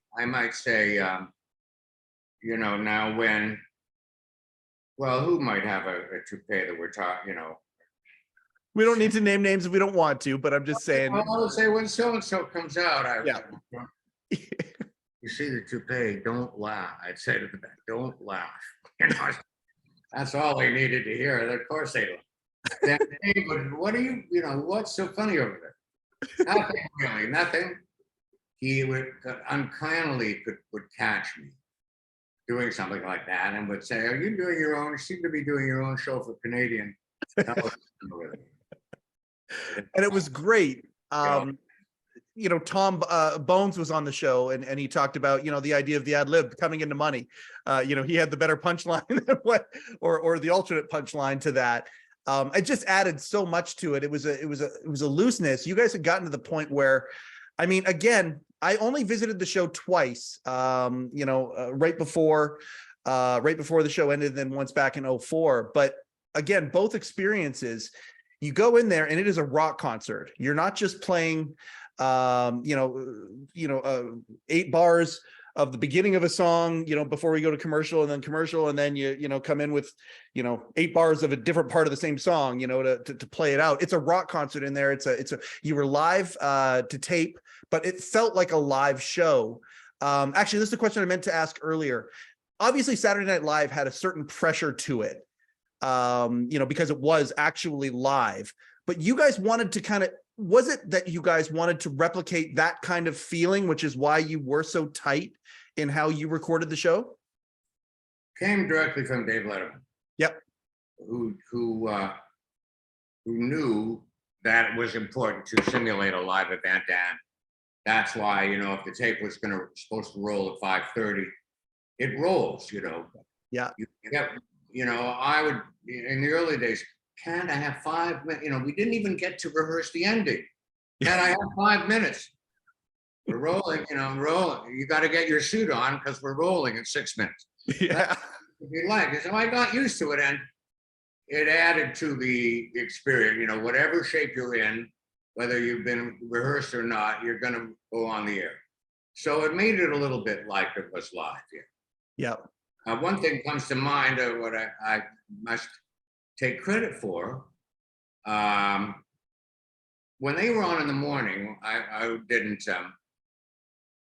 S4: you know, now when, well, who might have a toupee that we're talking, you know?
S2: We don't need to name names if we don't want to, but I'm just saying.
S4: I would say when so-and-so comes out,
S2: Yeah.
S4: You see the toupee, don't laugh. I'd say to the back, don't laugh. You know, that's all they needed to hear. And of course they laugh. Then, hey, but what are you know, what's so funny over there? Nothing really, nothing. He would unkindly would catch me doing something like that and would say, are you doing your own? You seem to be doing your own show for Canadian.
S2: And it was great. You know, Tom Bones was on the show and he talked about, you know, the idea of the ad lib coming into money. You know, he had the better punchline than what, or the alternate punchline to that. It just added so much to it. It was a looseness. You guys had gotten to the point where, I mean, again, I only visited the show twice, you know, right before the show ended, then once back in 2004. But again, both experiences, you go in there and it is a rock concert. You're not just playing, 8 bars of the beginning of a song, you know, before we go to commercial, and then you come in with, 8 bars of a different part of the same song, you know, to play it out. It's a rock concert in there. You were live to tape, but it felt like a live show. Actually, this is a question I meant to ask earlier. Obviously, Saturday Night Live had a certain pressure to it, because it was actually live, but you guys wanted to was it that you guys wanted to replicate that kind of feeling, which is why you were so tight in how you recorded the show?
S4: Came directly from Dave Letterman.
S2: Yep.
S4: Who knew that it was important to simulate a live event, and that's why, if the tape was supposed to roll at 5:30, it rolls,
S2: Yeah.
S4: I would, in the early days, can't I have 5 minutes? We didn't even get to rehearse the ending. Can I have 5 minutes? We're rolling, rolling. You got to get your suit on because we're rolling in 6 minutes.
S2: Yeah.
S4: If you like. So I got used to it, and it added to the experience. Whatever shape you're in, whether you've been rehearsed or not, you're going to go on the air. So it made it a little bit like it was live.
S2: Yeah.
S4: One thing comes to mind of what I must take credit for. When they were on in the morning, I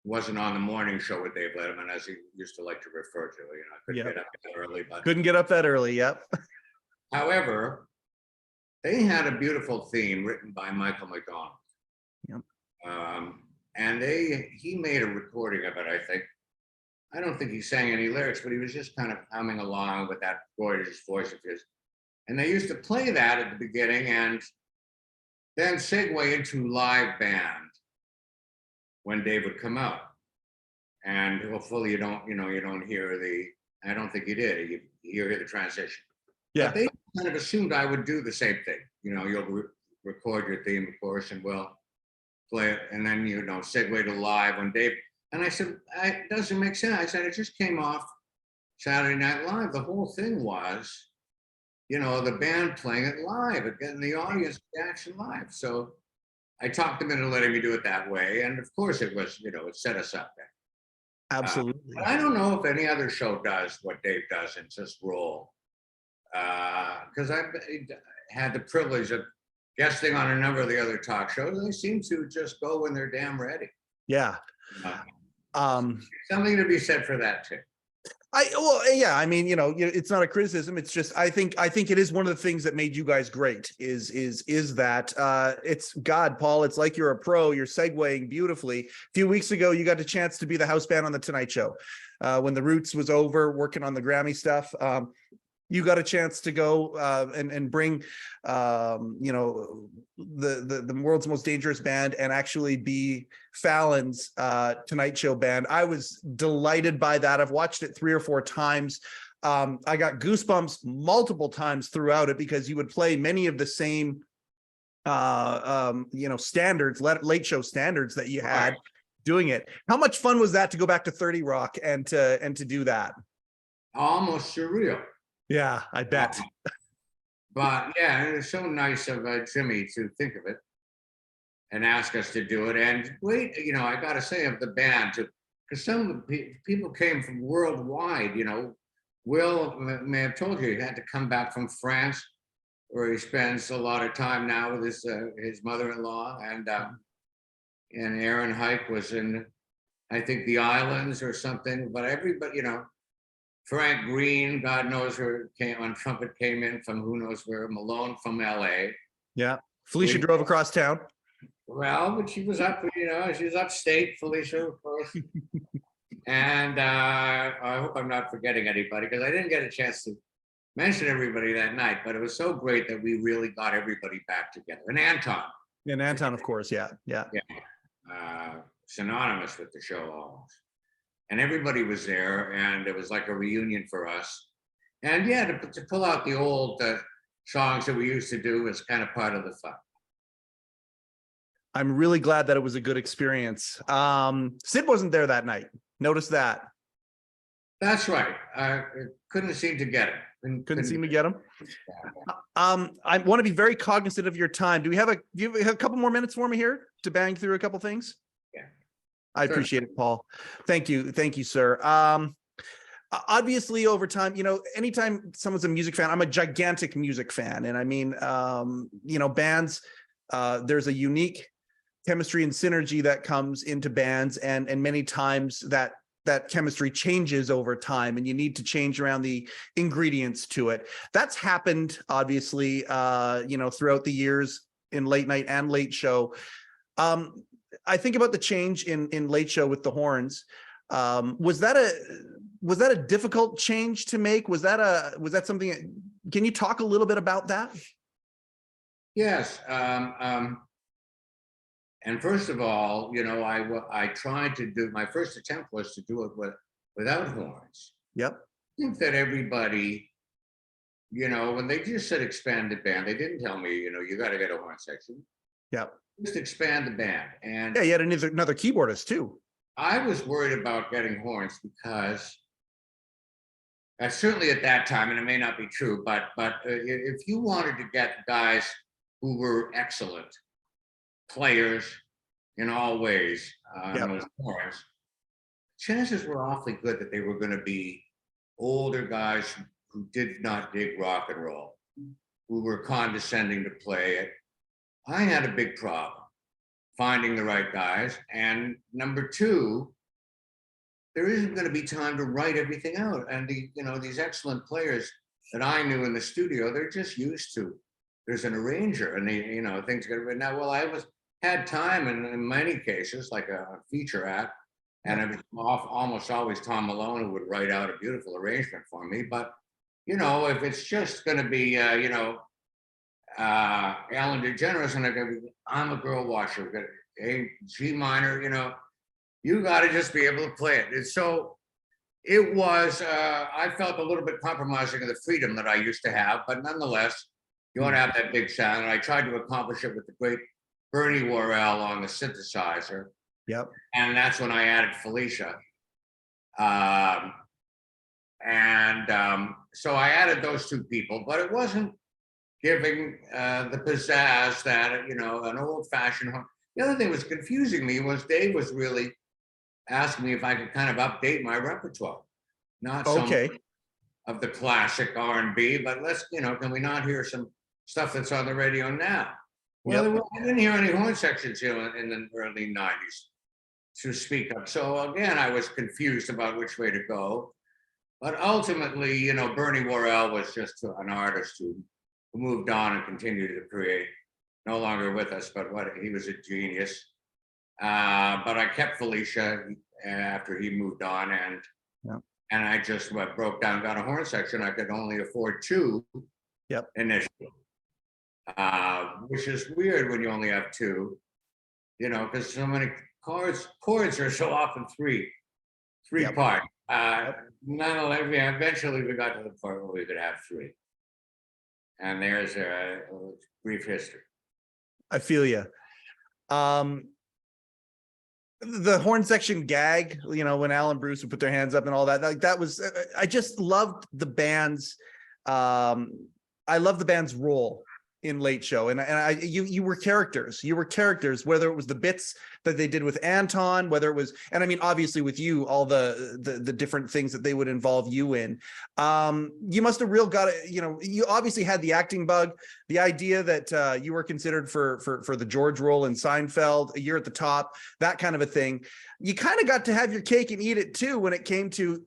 S4: wasn't on the morning show with Dave Letterman, as he used to like to refer to. I couldn't get up that early, but
S2: couldn't get up that early. Yep.
S4: However, they had a beautiful theme written by Michael McDonald.
S2: Yep.
S4: And he made a recording of it, I think. I don't think he sang any lyrics, but he was just kind of humming along with that gorgeous voice of his. And they used to play that at the beginning and then segue into live band when Dave would come out. And hopefully you don't hear I don't think you did. You hear the transition.
S2: Yeah.
S4: But they kind of assumed I would do the same thing. You'll record your theme, of course, and we'll play it. And then, segue to live when Dave. And I said, it doesn't make sense. I said, it just came off Saturday Night Live. The whole thing was, the band playing it live, again, the audience reaction live. So I talked them into letting me do it that way. And of course it was, it set us up there.
S2: Absolutely.
S4: But I don't know if any other show does what Dave does and just roll. Because I've had the privilege of guesting on a number of the other talk shows. And they seem to just go when they're damn ready.
S2: Yeah.
S4: Something to be said for that too.
S2: I mean, it's not a criticism. It's just, I think it is one of the things that made you guys great is that it's God, Paul, it's like you're a pro, you're segueing beautifully. A few weeks ago, you got a chance to be the house band on the Tonight Show. When the Roots was over, working on the Grammy stuff, you got a chance to go and bring, the world's most dangerous band and actually be Fallon's Tonight Show band. I was delighted by that. I've watched it 3 or 4 times. I got goosebumps multiple times throughout it because you would play many of the same, standards, late show standards that you had doing it. How much fun was that to go back to 30 Rock and to do that?
S4: Almost surreal.
S2: Yeah, I bet.
S4: But yeah, it was so nice of Jimmy to think of it and ask us to do it. And wait, I got to say of the band, because some of the people came from worldwide. Will may have told you he had to come back from France, where he spends a lot of time now with his mother-in-law, and Aaron Hike was in, I think, the islands or something. But everybody, Frank Green, God knows where, came on trumpet, came in from who knows where. Malone from L.A.
S2: Yeah, Felicia drove across town.
S4: Well, but she was up, she was upstate, Felicia, of course. And I hope I'm not forgetting anybody, because I didn't get a chance to mention everybody that night, but it was so great that we really got everybody back together. And Anton.
S2: And Anton, of course, yeah.
S4: Synonymous with the show almost. And everybody was there, and it was like a reunion for us. And yeah, to pull out the old songs that we used to do was kind of part of the fun.
S2: I'm really glad that it was a good experience. Sid wasn't there that night. Notice that.
S4: That's right. I couldn't seem to get him.
S2: Couldn't seem to get him. I want to be very cognizant of your time. Do you have a couple more minutes for me here to bang through a couple things?
S4: Yeah.
S2: I appreciate it, Paul. Thank you, sir. Obviously, over time, anytime someone's a music fan, I'm a gigantic music fan, and I mean, bands. There's a unique chemistry and synergy that comes into bands, and many times that chemistry changes over time, and you need to change around the ingredients to it. That's happened, obviously, throughout the years in late night and late show. I think about the change in late show with the horns. Was that a difficult change to make? Was that something? Can you talk a little bit about that?
S4: Yes. And first of all, I tried to do, my first attempt was to do it without horns.
S2: Yep.
S4: I think that everybody, when they just said expand the band, they didn't tell me, you got to get a horn section.
S2: Yep.
S4: Just expand the band. And
S2: yeah, you had another keyboardist too.
S4: I was worried about getting horns because certainly at that time, and it may not be true, but if you wanted to get guys who were excellent players in all ways, those horns, chances were awfully good that they were going to be older guys who did not dig rock and roll, who were condescending to play it. I had a big problem finding the right guys. And number two, there isn't going to be time to write everything out. And these excellent players that I knew in the studio, they're just used to, there's an arranger and things get written out. Well, I had time in many cases, like a feature act, and it was almost always Tom Malone who would write out a beautiful arrangement for me. But if it's just going to be Ellen DeGeneres and I'm a girl washer, a G minor, you got to just be able to play it. And so it was, I felt a little bit compromising of the freedom that I used to have, but nonetheless, you want to have that big sound. And I tried to accomplish it with the great Bernie Worrell on the synthesizer.
S2: Yep.
S4: And that's when I added Felicia. So I added those two people, but it wasn't giving the pizzazz that, an old-fashioned horn. The other thing that was confusing me was Dave was really asking me if I could kind of update my repertoire. Not so much of the classic R&B, but let's, can we not hear some stuff that's on the radio now? Well, I didn't hear any horn sections in the early 90s to speak of. So again, I was confused about which way to go. But ultimately, Bernie Worrell was just an artist who moved on and continued to create. No longer with us, but he was a genius. But I kept Felicia after he moved on, and I just broke down, got a horn section. I could only afford two initially, which is weird when you only have two, because so many chords are so often three part. Eventually we got to the point where we could have three. And there's a brief history.
S2: I feel you. The horn section gag, when Alan Bruce would put their hands up and all that, like that was, I just loved the bands. I I love the band's role in Late Show, and you were characters. You were characters, whether it was the bits that they did with Anton, whether it was, and I mean, obviously with you, all the different things that they would involve you in. You must have got it. You know, you obviously had the acting bug, the idea that you were considered for the George role in Seinfeld, a year at the top, that kind of a thing. You kind of got to have your cake and eat it too when it came to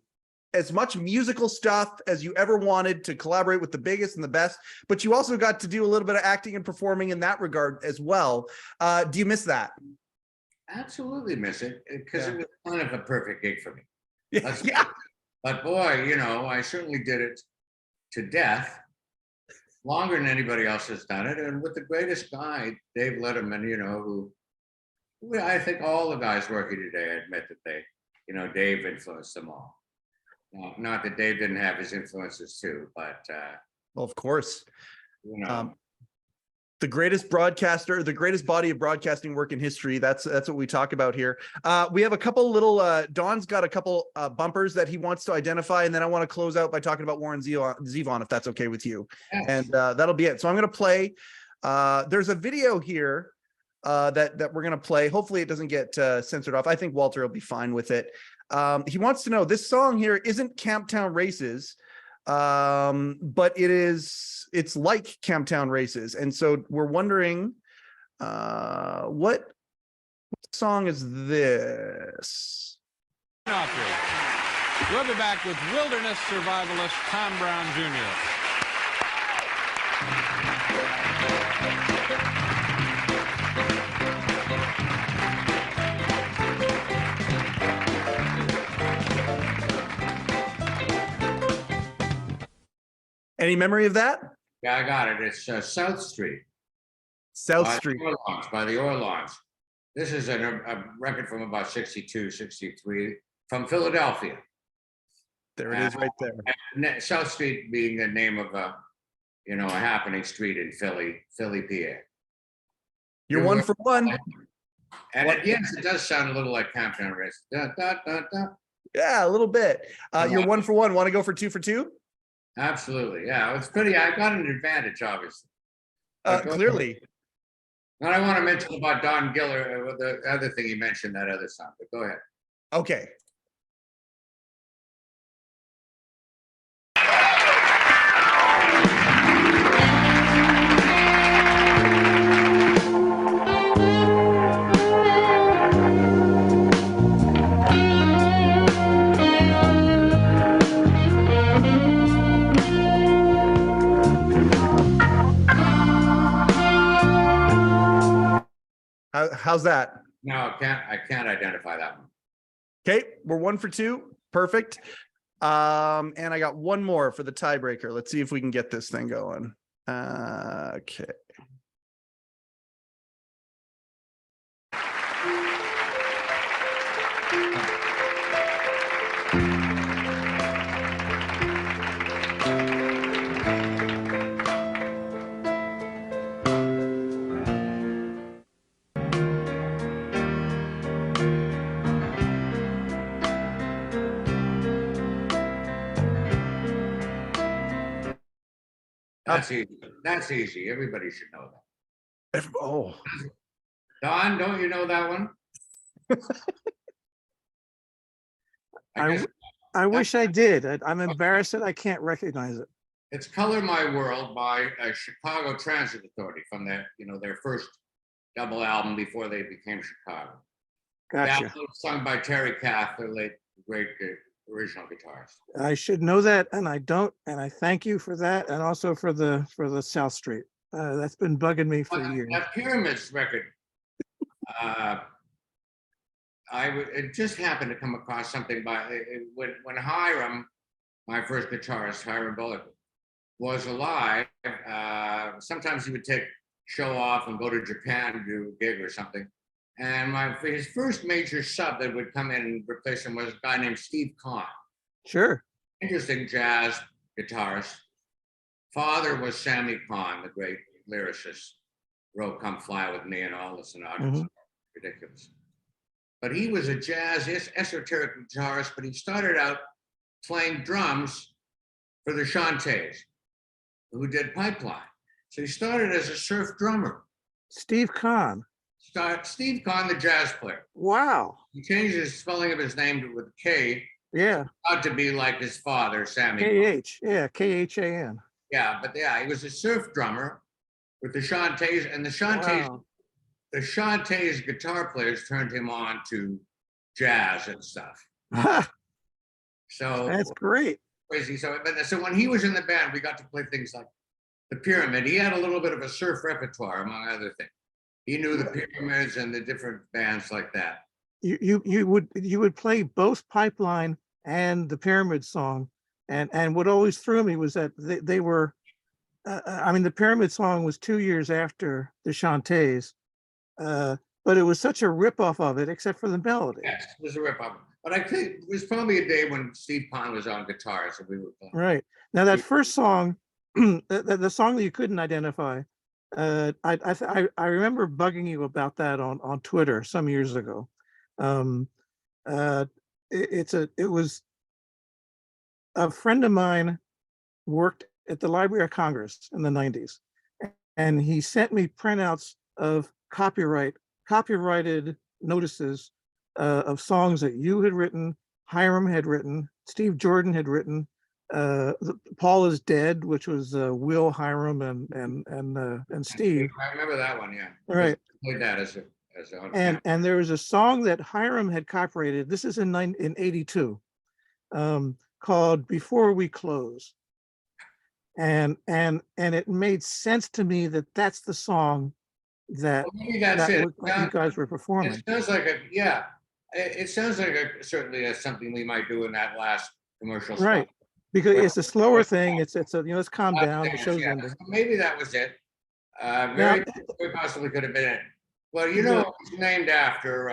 S2: as much musical stuff as you ever wanted, to collaborate with the biggest and the best, but you also got to do a little bit of acting and performing in that regard as well. Do you miss that?
S4: Absolutely miss it, because it was kind of a perfect gig for me.
S2: Yeah.
S4: But boy, you know, I certainly did it to death, longer than anybody else has done it, and with the greatest guy, Dave Letterman, you know, who I think all the guys working today admit that they, you know, Dave influenced them all. Not that Dave didn't have his influences too, but
S2: Well, of course.
S4: you know,
S2: The greatest broadcaster, the greatest body of broadcasting work in history. That's what we talk about here. We have a couple little, Don's got a couple bumpers that he wants to identify, and then I want to close out by talking about Warren Zevon, if that's okay with you.
S4: yes.
S2: And that'll be it. So I'm going to play. There's a video here that we're going to play. Hopefully it doesn't get censored off. I think Walter will be fine with it. He wants to know, this song here isn't Camptown Races, but it's like Camptown Races. And so we're wondering, what song is this?
S7: We'll be back with wilderness survivalist Tom Brown Jr.
S2: Any memory of that?
S4: Yeah, I got it. It's South Street.
S2: South Street.
S4: By the Orlons. This is a record from about 62, 63, from Philadelphia.
S2: There it is right there.
S4: And South Street being the name of a happening street in Philly, PA.
S2: You're one for one.
S4: And yes, it does sound a little like Camptown Race. Da, da, da, da.
S2: Yeah, a little bit. You're one for one. Want to go for two for two?
S4: Absolutely. Yeah, it's pretty. I got an advantage, obviously.
S2: Clearly.
S4: And I want to mention about Don Giller, the other thing he mentioned, that other song, but go ahead.
S2: Okay. How's that?
S4: No, I can't identify that one.
S2: Okay, we're one for two. Perfect. And I got one more for the tiebreaker. Let's see if we can get this thing going. Okay.
S4: That's easy. That's easy. Everybody should know that.
S2: Oh,
S4: Don, don't you know that one?
S6: I wish I did. I'm embarrassed that I can't recognize it.
S4: It's "Color My World" by Chicago Transit Authority from their first double album before they became Chicago.
S6: Gotcha.
S4: That was sung by Terry Kath, the late great original guitarist.
S6: I should know that, and I don't. And I thank you for that, and also for the South Street. That's been bugging me for years.
S4: That Pyramids record, it just happened to come across something when Hiram, my first guitarist, Hiram Bullock, was alive. Sometimes he would take show off and go to Japan to do a gig or something. And his first major sub that would come in and replace him was a guy named Steve Kahn.
S6: Sure.
S4: Interesting jazz guitarist. Father was Sammy Kahn, the great lyricist. Wrote "Come Fly With Me" and all the sonatas. Ridiculous. But he was a jazz esoteric guitarist, but he started out playing drums for the Shantays, who did Pipeline. So he started as a surf drummer.
S6: Steve Kahn.
S4: Steve Kahn, the jazz player.
S6: Wow.
S4: He changed the spelling of his name with K.
S6: Yeah.
S4: Not to be like his father, Sammy.
S6: KH. Yeah. KHAN.
S4: Yeah, but yeah, he was a surf drummer with the Shantays, and the Shantays,
S6: Wow.
S4: the Shantays guitar players turned him on to jazz and stuff. So
S6: That's great.
S4: crazy. So when he was in the band, we got to play things like the Pyramid. He had a little bit of a surf repertoire, among other things. He knew the Pyramids and the different bands like that.
S6: You would play both Pipeline and the Pyramid song, and what always threw me was that they were, I mean, the Pyramid song was 2 years after the Shantays, but it was such a ripoff of it, except for the melody.
S4: Yes, it was a ripoff. But I think it was probably a day when Steve Kahn was on guitar, so we were playing.
S6: Right. Now that first song, the song that you couldn't identify, I remember bugging you about that on Twitter some years ago. It was a friend of mine worked at the Library of Congress in the 90s, and he sent me printouts of copyrighted notices of songs that you had written, Hiram had written, Steve Jordan had written, Paul is Dead, which was Will, Hiram, and Steve.
S4: I remember that one, yeah.
S6: Right.
S4: I played that as a
S6: and there was a song that Hiram had copyrighted. This is in 82, called "Before We Close," and it made sense to me that that's the song that,
S4: well, maybe that's it.
S6: you guys were performing.
S4: It sounds like it sounds like certainly something we might do in that last commercial spot.
S6: Right, because it's a slower thing. It's let's calm down. The show's ending.
S4: So maybe that was it. Very possibly could have been it. Well, you know, it's named after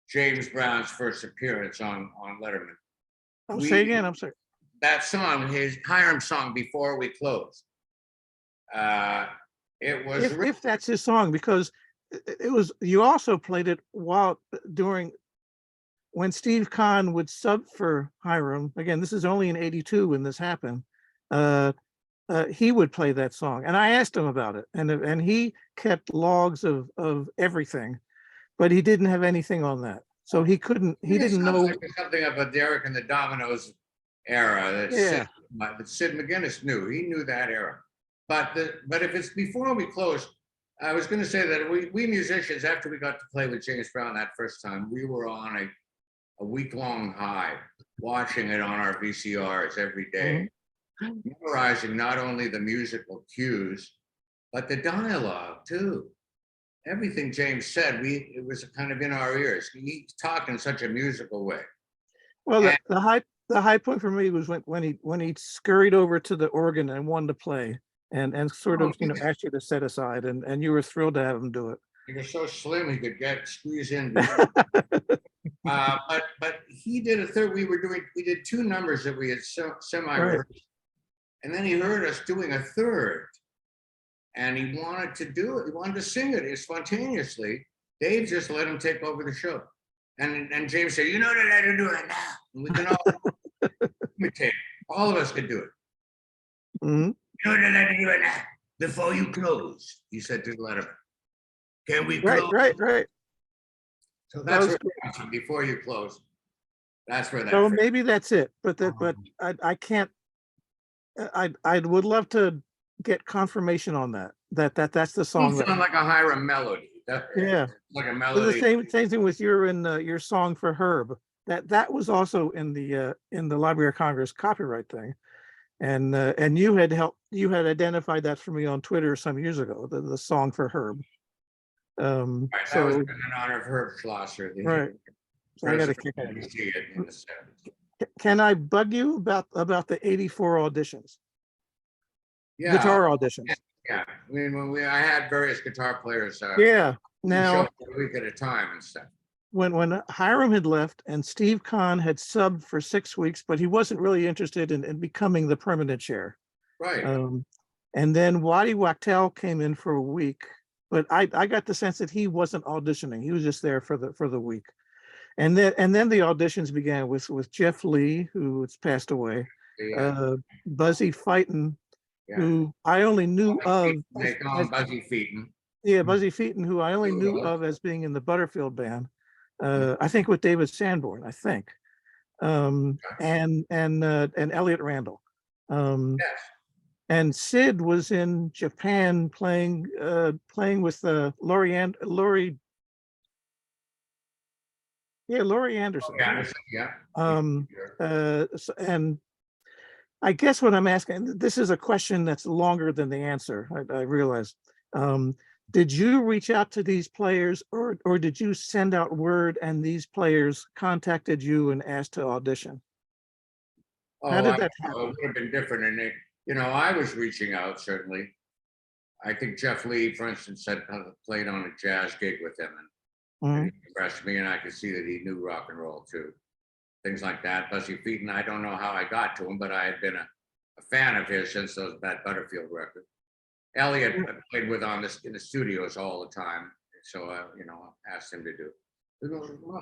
S4: James Brown's first appearance on Letterman.
S6: Say again. I'm sorry.
S4: That song, his Hiram song, "Before We Close." It was
S6: If that's his song, because it was. You also played it when Steve Kahn would sub for Hiram. Again, this is only in 82 when this happened. He would play that song, and I asked him about it, and he kept logs of everything, but he didn't have anything on that, so he couldn't. He didn't know
S4: like something of a Derek and the Dominoes era that Sid McGuinness knew. He knew that era, but if it's "Before We Close," I was going to say that we musicians, after we got to play with James Brown that first time, we were on a week-long high, watching it on our VCRs every day. Memorizing not only the musical cues, but the dialogue too. Everything James said, it was kind of in our ears. He talked in such a musical way.
S6: Well, the high point for me was when he scurried over to the organ and wanted to play, and sort of asked you to set aside, and you were thrilled to have him do it.
S4: He was so slim he could squeeze in. But he did a third. We did two numbers that we had semi-rehearsed. And then he heard us doing a third, and he wanted to do it. He wanted to sing it spontaneously. Dave just let him take over the show. And James said, "You know that I can do it now." And we can all imitate. All of us could do it.
S6: Mm-hmm.
S4: "You know that I can do it now. Before you close," he said to the Letterman. "Can we close?" Right. So that's where it comes from. "Before you close." That's where that.
S6: So maybe that's it. But I can't. I would love to get confirmation on that's the song.
S4: It sounds like a Hiram melody. Like a melody.
S6: The same thing with your song for Herb. That was also in the Library of Congress copyright thing, and you had identified that for me on Twitter some years ago. The song for Herb.
S4: Right, that was in honor of Herb Schlosser.
S6: Right. So I got to kick
S4: it. See it in the 70s.
S6: Can I bug you about the 84 auditions?
S4: Yeah.
S6: Guitar auditions.
S4: Yeah. I mean, I had various guitar players.
S6: Now,
S4: a week at a time and stuff.
S6: When Hiram had left and Steve Kahn had subbed for 6 weeks, but he wasn't really interested in becoming the permanent chair.
S4: Right.
S6: And then Waddy Wachtel came in for a week, but I got the sense that he wasn't auditioning. He was just there for the week. And then the auditions began with Jeff Lee, who has passed away, Buzzy Fighton, who I only knew of.
S4: They call him Buzzy Featon.
S6: Yeah, Buzzy Featon, who I only knew of as being in the Butterfield Band. I think with David Sanborn, I think. And Elliot Randall.
S4: Yes.
S6: And Sid was in Japan playing with Laurie Anderson.
S4: Yeah.
S6: And I guess what I'm asking, this is a question that's longer than the answer, I realize. Did you reach out to these players, or did you send out word and these players contacted you and asked to audition? How did that happen?
S4: It would have been different. And I was reaching out, certainly. I think Jeff Lee, for instance, had played on a jazz gig with him, and he impressed me, and I could see that he knew rock and roll too. Things like that. Buzzy Featon, I don't know how I got to him, but I had been a fan of his since that Butterfield record. Elliot played with in the studios all the time, so I asked him to do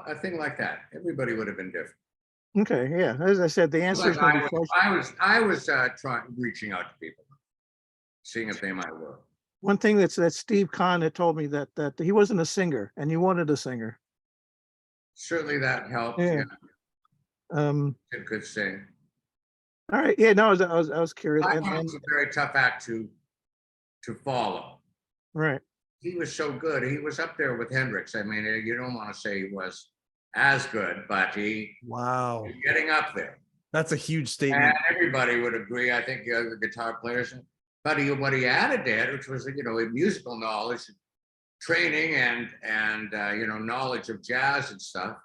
S4: a thing like that. Everybody would have been different.
S6: Okay, yeah. As I said, the answer is going to be close.
S4: I was reaching out to people, seeing if they might work.
S6: One thing that Steve Kahn had told me that he wasn't a singer, and you wanted a singer.
S4: Certainly, that helped.
S6: Yeah.
S4: It could sing.
S6: All right. Yeah. No, I was curious.
S4: It was a very tough act to follow.
S6: Right.
S4: He was so good. He was up there with Hendrix. I mean, you don't want to say he was as good, but he
S2: Wow,
S4: was getting up there.
S2: that's a huge statement.
S4: And everybody would agree. I think the guitar players. But what he added to it, which was musical knowledge, training, and knowledge of jazz and stuff.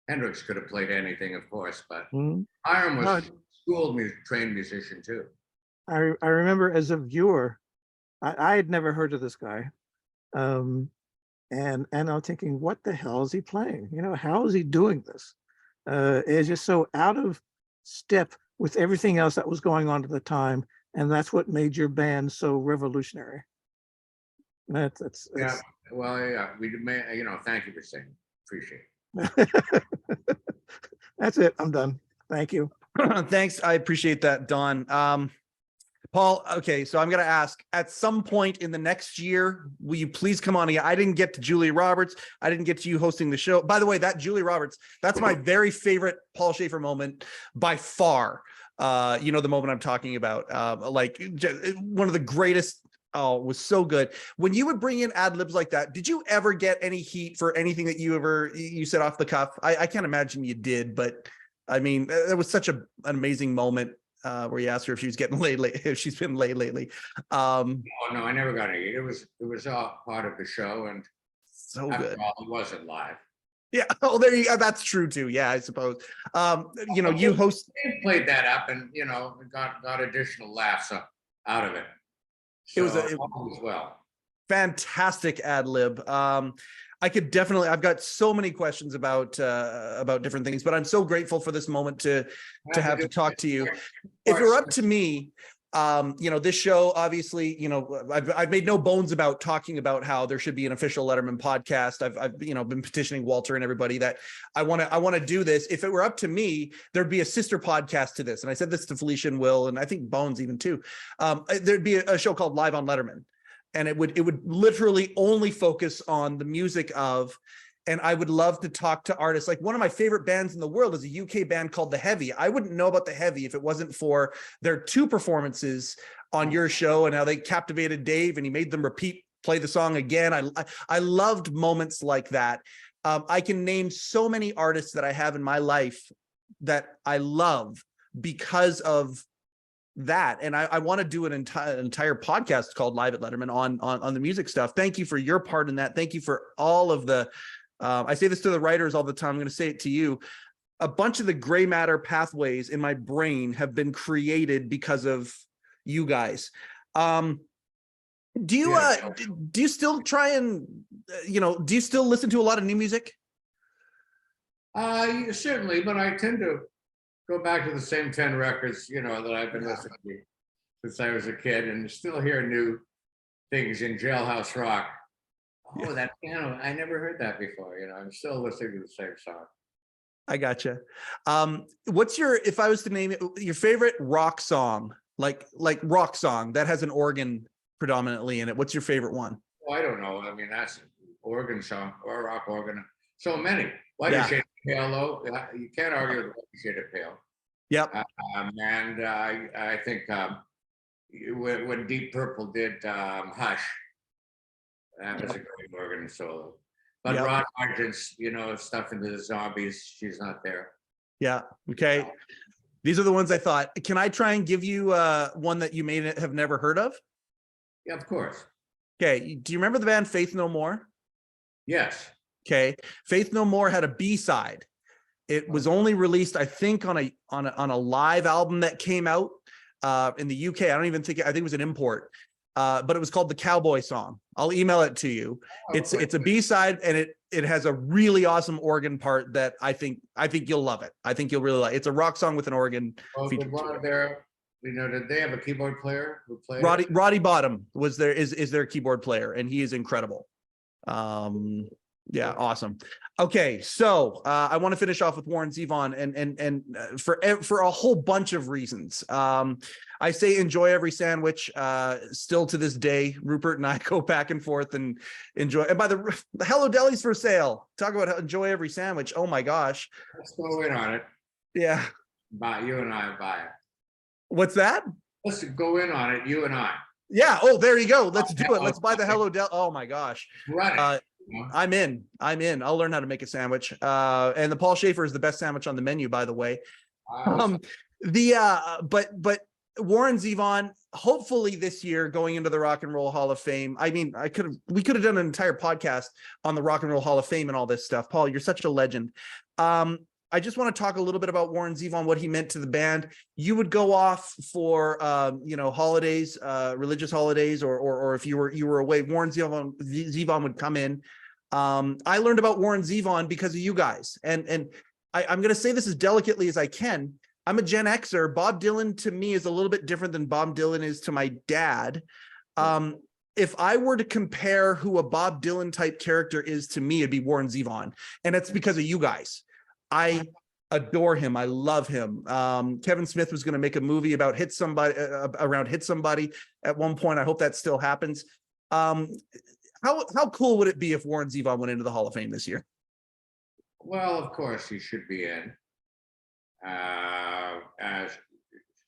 S4: Hendrix could have played anything, of course, but Hiram was trained musician too.
S6: I remember as a viewer, I had never heard of this guy, and I'm thinking, what the hell is he playing? How is he doing this? It's just so out of step with everything else that was going on at the time, and that's what made your band so revolutionary. That's
S4: yeah. Well, yeah, we may, thank you for saying. Appreciate it.
S6: That's it. I'm done. Thank you.
S2: Thanks. I appreciate that, Don. Paul, okay, so I'm going to ask, at some point in the next year, will you please come on again? I didn't get to Julia Roberts. I didn't get to you hosting the show. By the way, that Julia Roberts, that's my very favorite Paul Shaffer moment by far. The moment I'm talking about, one of the greatest. Oh, it was so good. When you would bring in ad libs like that, did you ever get any heat for anything that you said off the cuff? I can't imagine you did, but I mean, it was such an amazing moment where you asked her if she was getting laid, if she's been laid lately.
S4: No, I never got any heat. It was all part of the show, and
S2: so
S4: after
S2: good.
S4: all, it wasn't live.
S2: Yeah. Oh, there you go. That's true too. Yeah, I suppose. You host.
S4: They played that up, and got additional laughs out of it. So,
S2: it
S4: was well.
S2: Fantastic ad lib. I could definitely. I've got so many questions about different things, but I'm so grateful for this moment to have to talk to you. If it were up to me, this show, obviously, I've made no bones about talking about how there should be an official Letterman podcast. I've been petitioning Walter and everybody that I want to do this. If it were up to me, there'd be a sister podcast to this. And I said this to Felicia and Will, and I think Bones even too. There'd be a show called Live on Letterman, and it would literally only focus on the music of. And I would love to talk to artists. Like, one of my favorite bands in the world is a UK band called The Heavy. I wouldn't know about The Heavy if it wasn't for their 2 performances on your show and how they captivated Dave and he made them play the song again. I loved moments like that. I can name so many artists that I have in my life that I love because of that. And I want to do an entire podcast called Live at Letterman on the music stuff. Thank you for your part in that. Thank you for all of the I say this to the writers all the time. I'm going to say it to you. A bunch of the gray matter pathways in my brain have been created because of you guys. Do you still try and, do you still listen to a lot of new music?
S4: Certainly, but I tend to go back to the same 10 records, that I've been listening to since I was a kid, and still hear new things in Jailhouse Rock. Oh, that piano! I never heard that before. I'm still listening to the same song.
S2: I gotcha. What's if I was to name it, your favorite rock song like rock song that has an organ predominantly in it. What's your favorite one?
S4: Well, I don't know. I mean, that's organ song or rock organ. So many. White
S2: Yeah.
S4: Shade of Pale, though. You can't argue with White Shade of Pale.
S2: Yep.
S4: And I think when Deep Purple did Hush, that was a great organ solo. But
S2: Yep.
S4: Rod Argent's, stuff into the zombies, she's not there.
S2: Yeah. Okay. These are the ones I thought. Can I try and give you one that you may have never heard of?
S4: Yeah, of course.
S2: Okay. Do you remember the band Faith No More?
S4: Yes.
S2: Okay. Faith No More had a B-side. It was only released, I think, on a live album that came out in the UK. I think it was an import, but it was called the Cowboy Song. I'll email it to you. It's a B-side, and it has a really awesome organ part that I think you'll love it. I think you'll really like. It's a rock song with an organ.
S4: Did one of their, did they have a keyboard player who played?
S2: Roddy Bottom is their keyboard player, and he is incredible. Yeah, awesome. Okay, so I want to finish off with Warren Zevon, and for a whole bunch of reasons. I say enjoy every sandwich. Still to this day, Rupert and I go back and forth and enjoy. And by the Hello Deli's for sale. Talk about enjoy every sandwich. Oh my gosh.
S4: Let's go in on it.
S2: Yeah.
S4: You and I buy it.
S2: What's that?
S4: Let's go in on it. You and I.
S2: Yeah. Oh, there you go. Let's do it. Let's buy the Hello Deli. Oh my gosh.
S4: Right.
S2: I'm in. I'll learn how to make a sandwich. And the Paul Shaffer is the best sandwich on the menu, by the way. But Warren Zevon, hopefully this year going into the Rock and Roll Hall of Fame. I mean, we could have done an entire podcast on the Rock and Roll Hall of Fame and all this stuff. Paul, you're such a legend. I just want to talk a little bit about Warren Zevon, what he meant to the band. You would go off for holidays, religious holidays, or if you were away, Warren Zevon would come in. I learned about Warren Zevon because of you guys, and I'm going to say this as delicately as I can. I'm a Gen Xer. Bob Dylan to me is a little bit different than Bob Dylan is to my dad. If I were to compare who a Bob Dylan type character is to me, it'd be Warren Zevon, and it's because of you guys. I adore him. I love him. Kevin Smith was going to make a movie about Hit Somebody at one point. I hope that still happens. How cool would it be if Warren Zevon went into the Hall of Fame this year?
S4: Well, of course he should be in. As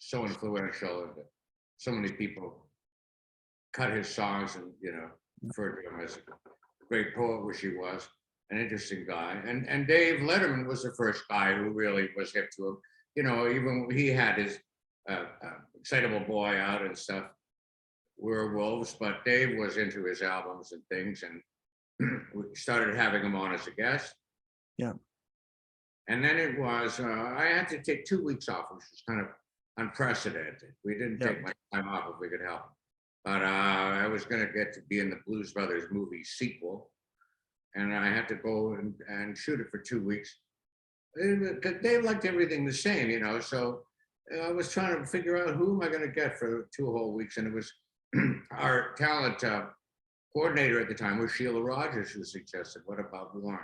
S4: so influential, and so many people cut his songs and referred to him as a great poet, which he was. An interesting guy, and Dave Letterman was the first guy who really was hip to him. Even he had his Excitable Boy out and stuff, Werewolves, but Dave was into his albums and things, and we started having him on as a guest.
S2: Yeah.
S4: And then it was I had to take 2 weeks off, which was kind of unprecedented. We didn't take much time off if we could help, but I was going to get to be in the Blues Brothers movie sequel. And I had to go and shoot it for 2 weeks. They liked everything the same, so I was trying to figure out who am I going to get for 2 whole weeks. And it was our talent coordinator at the time was Sheila Rogers, who suggested, what about Warren?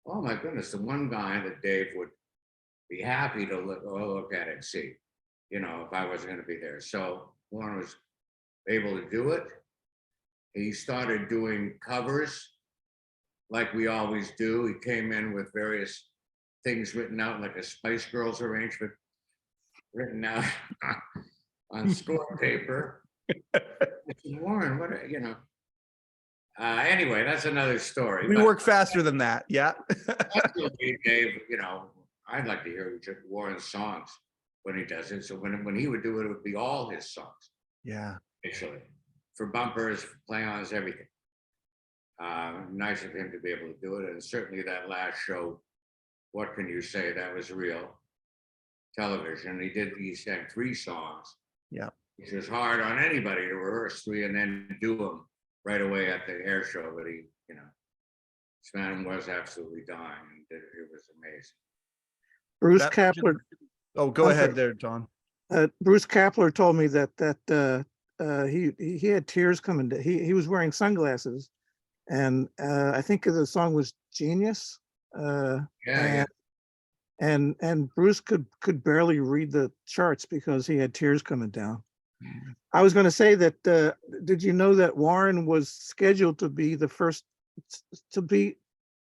S4: Oh my goodness, the one guy that Dave would be happy to look at and see, if I wasn't going to be there. So Warren was able to do it. He started doing covers like we always do. He came in with various things written out, like a Spice Girls arrangement written out on score paper. Warren, what anyway, that's another story.
S2: We work faster than that. Yeah.
S4: Actually, Dave, I'd like to hear Warren's songs when he does it. So when he would do it, it would be all his songs.
S2: Yeah.
S4: Actually, for bumpers, play-ons, everything. Nice of him to be able to do it, and certainly that last show, What Can You Say, that was real television. He sang 3 songs, which was hard on anybody to rehearse 3 and then do them right away at the air show. But he, this man was absolutely dying, and it was amazing.
S6: Bruce Kapler.
S2: Oh, go ahead there, Don.
S6: Bruce Kapler told me that he had tears coming. He was wearing sunglasses. And I think the song was Genius. And Bruce could barely read the charts because he had tears coming down. I was going to say that, did you know that Warren was scheduled to be the first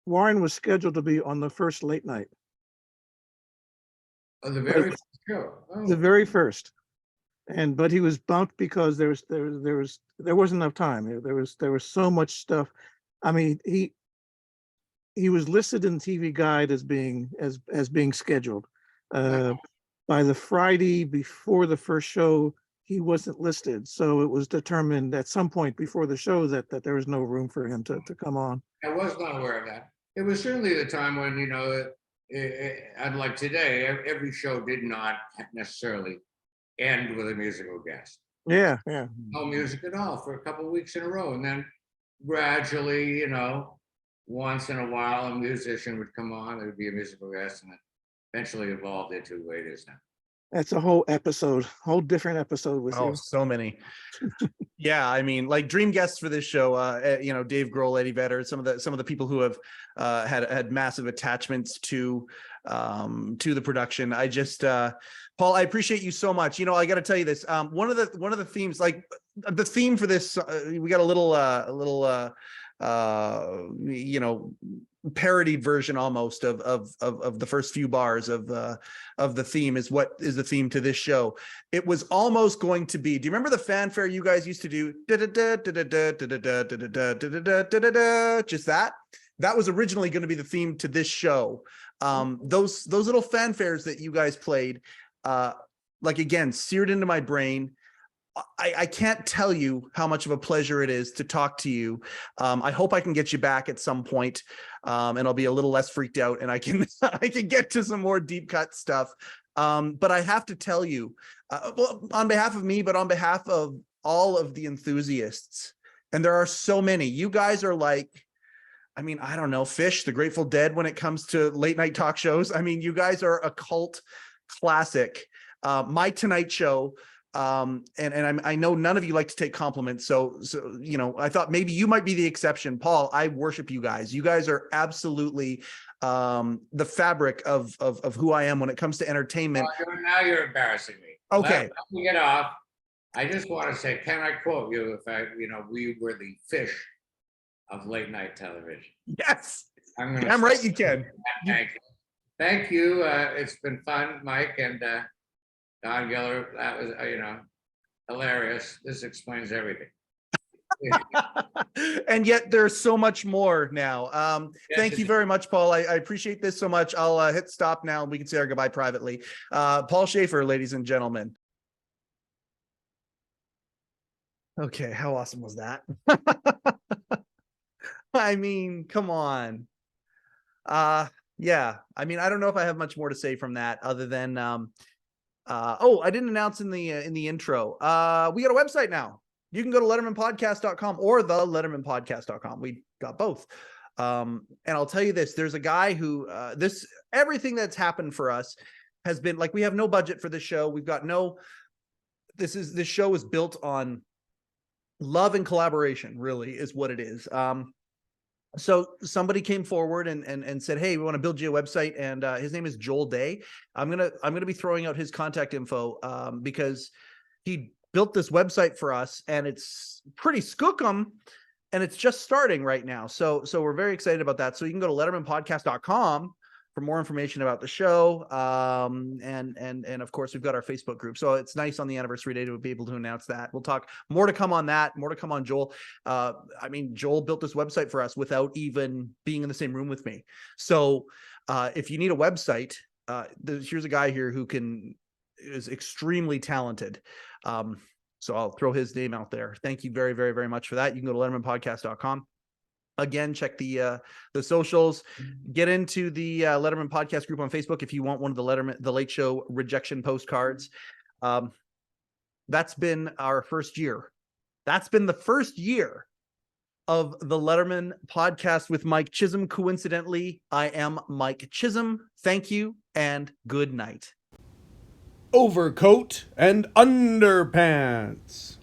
S6: Warren was scheduled to be on the first late night,
S4: Oh, the very first show.
S6: the
S4: Oh,
S6: very first. But he was bumped because there wasn't enough time. There was so much stuff. I mean, he was listed in the TV Guide as being scheduled. By the Friday before the first show, he wasn't listed, so it was determined at some point before the show that there was no room for him to come on.
S4: I was not aware of that. It was certainly the time when, unlike today, every show did not necessarily end with a musical guest.
S6: Yeah.
S4: No music at all for a couple of weeks in a row. And then gradually, once in a while, a musician would come on, there would be a musical guest, and it eventually evolved into the way it is now.
S6: That's a whole different episode with you.
S2: So many. Yeah, I mean, like dream guests for this show, Dave Grohl, Eddie Vedder, some of the people who have had massive attachments to the production. I just Paul, I appreciate you so much. I got to tell you this. One of the themes, like the theme for this, we got a little parodied version almost of the first few bars of the theme is what is the theme to this show. It was almost going to be, do you remember the fanfare you guys used to do? Just that was originally going to be the theme to this show. Those little fanfares that you guys played, like again, seared into my brain. I can't tell you how much of a pleasure it is to talk to you. I hope I can get you back at some point, and I'll be a little less freaked out, and I can get to some more deep cut stuff. But I have to tell you, well, on behalf of me, but on behalf of all of the enthusiasts, and there are so many, you guys are like, I mean, I don't know, Fish, the Grateful Dead when it comes to late night talk shows. I mean, you guys are a cult classic. My Tonight Show. I know none of you like to take compliments, so I thought maybe you might be the exception. Paul, I worship you guys. You guys are absolutely the fabric of who I am when it comes to entertainment.
S4: Now you're embarrassing me.
S2: Okay,
S4: let me get off. I just want to say, can I quote you? We were the Fish of late night television.
S2: Yes,
S4: I'm
S2: right. You can.
S4: Thank you. It's been fun, Mike and Don Giller. That was hilarious. This explains everything.
S2: And yet there's so much more now.
S4: Yes,
S2: thank you very much, Paul. I appreciate this so much. I'll hit stop now and we can say our goodbye privately. Paul Shaffer, ladies and gentlemen. Okay, how awesome was that? I mean, come on. Yeah, I mean, I don't know if I have much more to say from that other than I didn't announce in the intro. We got a website now. You can go to lettermanpodcast.com or the lettermanpodcast.com. We got both. And I'll tell you this, there's a guy who everything that's happened for us has been like, we have no budget for this show. We've got this show is built on love and collaboration, really is what it is. So somebody came forward and said, hey, we want to build you a website. And his name is Joel Day. I'm gonna be throwing out his contact info because he built this website for us and it's pretty skookum and it's just starting right now. So we're very excited about that. So you can go to lettermanpodcast.com for more information about the show. And of course we've got our Facebook group. So it's nice on the anniversary day to be able to announce that. We'll talk more to come on that, more to come on Joel. I mean, Joel built this website for us without even being in the same room with me. So if you need a website, here's a guy here who is extremely talented. So I'll throw his name out there. Thank you very, very, very much for that. You can go to lettermanpodcast.com. Again, check the socials. Get into the Letterman Podcast group on Facebook if you want one of the Late Show rejection postcards. That's been our first year. That's been the first year of the Letterman Podcast with Mike Chisholm. Coincidentally, I am Mike Chisholm. Thank you and good night.
S7: Overcoat and underpants.